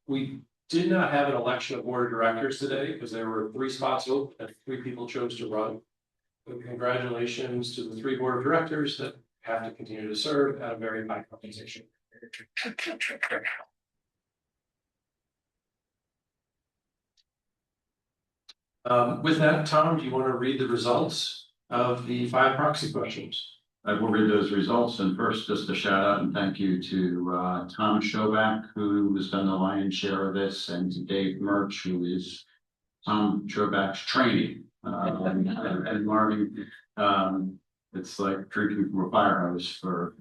We did not have an election of board of directors today because there were 3 spots open and 3 people chose to run. So congratulations to the 3 board of directors that have to continue to serve at a very high compensation. With that, Tom, do you want to read the results of the 5 proxy questions? I will read those results, and first just a shout out and thank you to Tom Schoback, who has done the lion's share of this, and to Dave Murch, who is Tom Schoback's trainee. And Marvin, it's like drinking from a fire hose for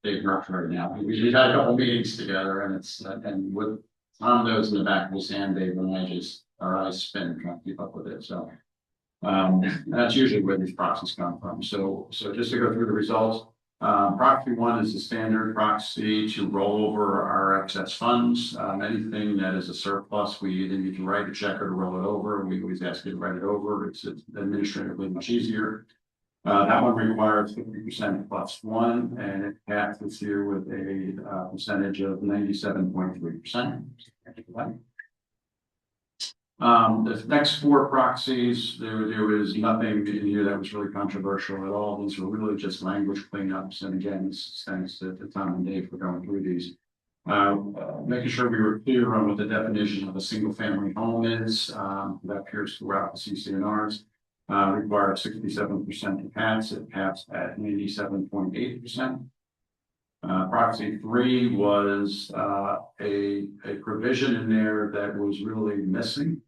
Dave Murch right now. We've had a couple meetings together, and it's and with Tom knows in the back of his hand, Dave and I just our eyes spin trying to keep up with it. So. That's usually where these proxies come from. So just to go through the results, proxy 1 is the standard proxy to roll over our excess funds. Anything that is a surplus, we either need to write a check or to roll it over. We always ask you to write it over. It's administratively much easier. That one requires 50% plus 1, and it passed this year with a percentage of 97.3%. The next 4 proxies, there was nothing in here that was really controversial at all. These were really just language cleanups. And again, thanks to Tom and Dave for going through these. Making sure we were clear on what the definition of a single family home is. That appears throughout the CCNRs. Required 67% to pass. It passed at 97.8%. Proxy 3 was a provision in there that was really missing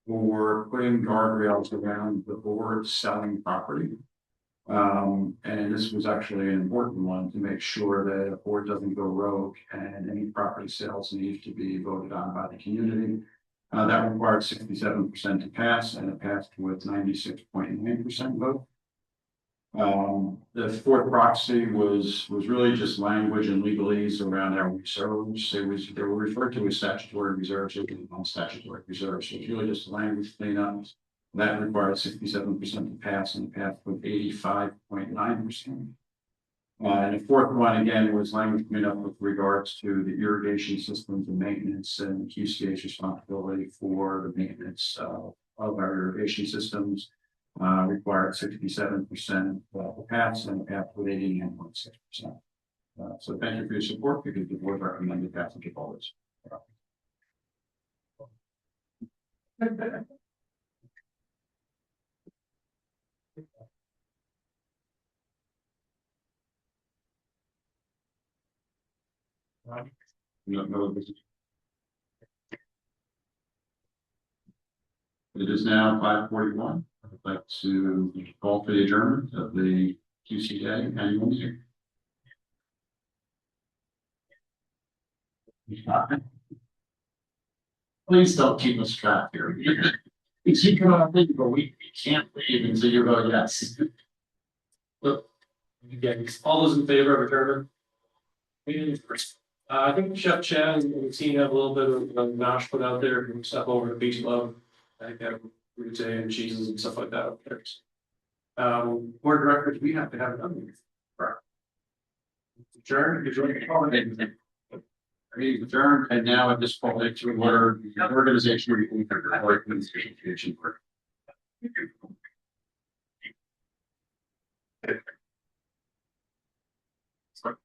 for putting guardrails around the board selling property. And this was actually an important one to make sure that a board doesn't go rogue and any property sales need to be voted on by the community. That required 67% to pass, and it passed with 96.9% vote. The fourth proxy was really just language and legalese around our reserves. They were referred to as statutory reserves, or non-statutory reserves. So it's really just language cleanup. That required 67% to pass, and it passed with 85.9%. And the fourth one again was language cleanup with regards to the irrigation systems and maintenance, and QCA's responsibility for the maintenance of our irrigation systems. Required 67% to pass, and passed with 89.6%. So thank you for your support, because the board recommended passage of all this. No, it is now 5:41. I'd like to call for the adjournment of the QCA annual meeting. Please don't keep us trapped here. If you cannot leave, but we can't leave until you go yes. Look, again, all those in favor of adjournment? I think Chef Chad and the team have a little bit of nosh put out there and stuff over at Beach Club. I think have gluten and cheeses and stuff like that up there. Board directors, we have to have it done. Adjourn, Adjourned, and now at this point, to order the organization report. Sorry.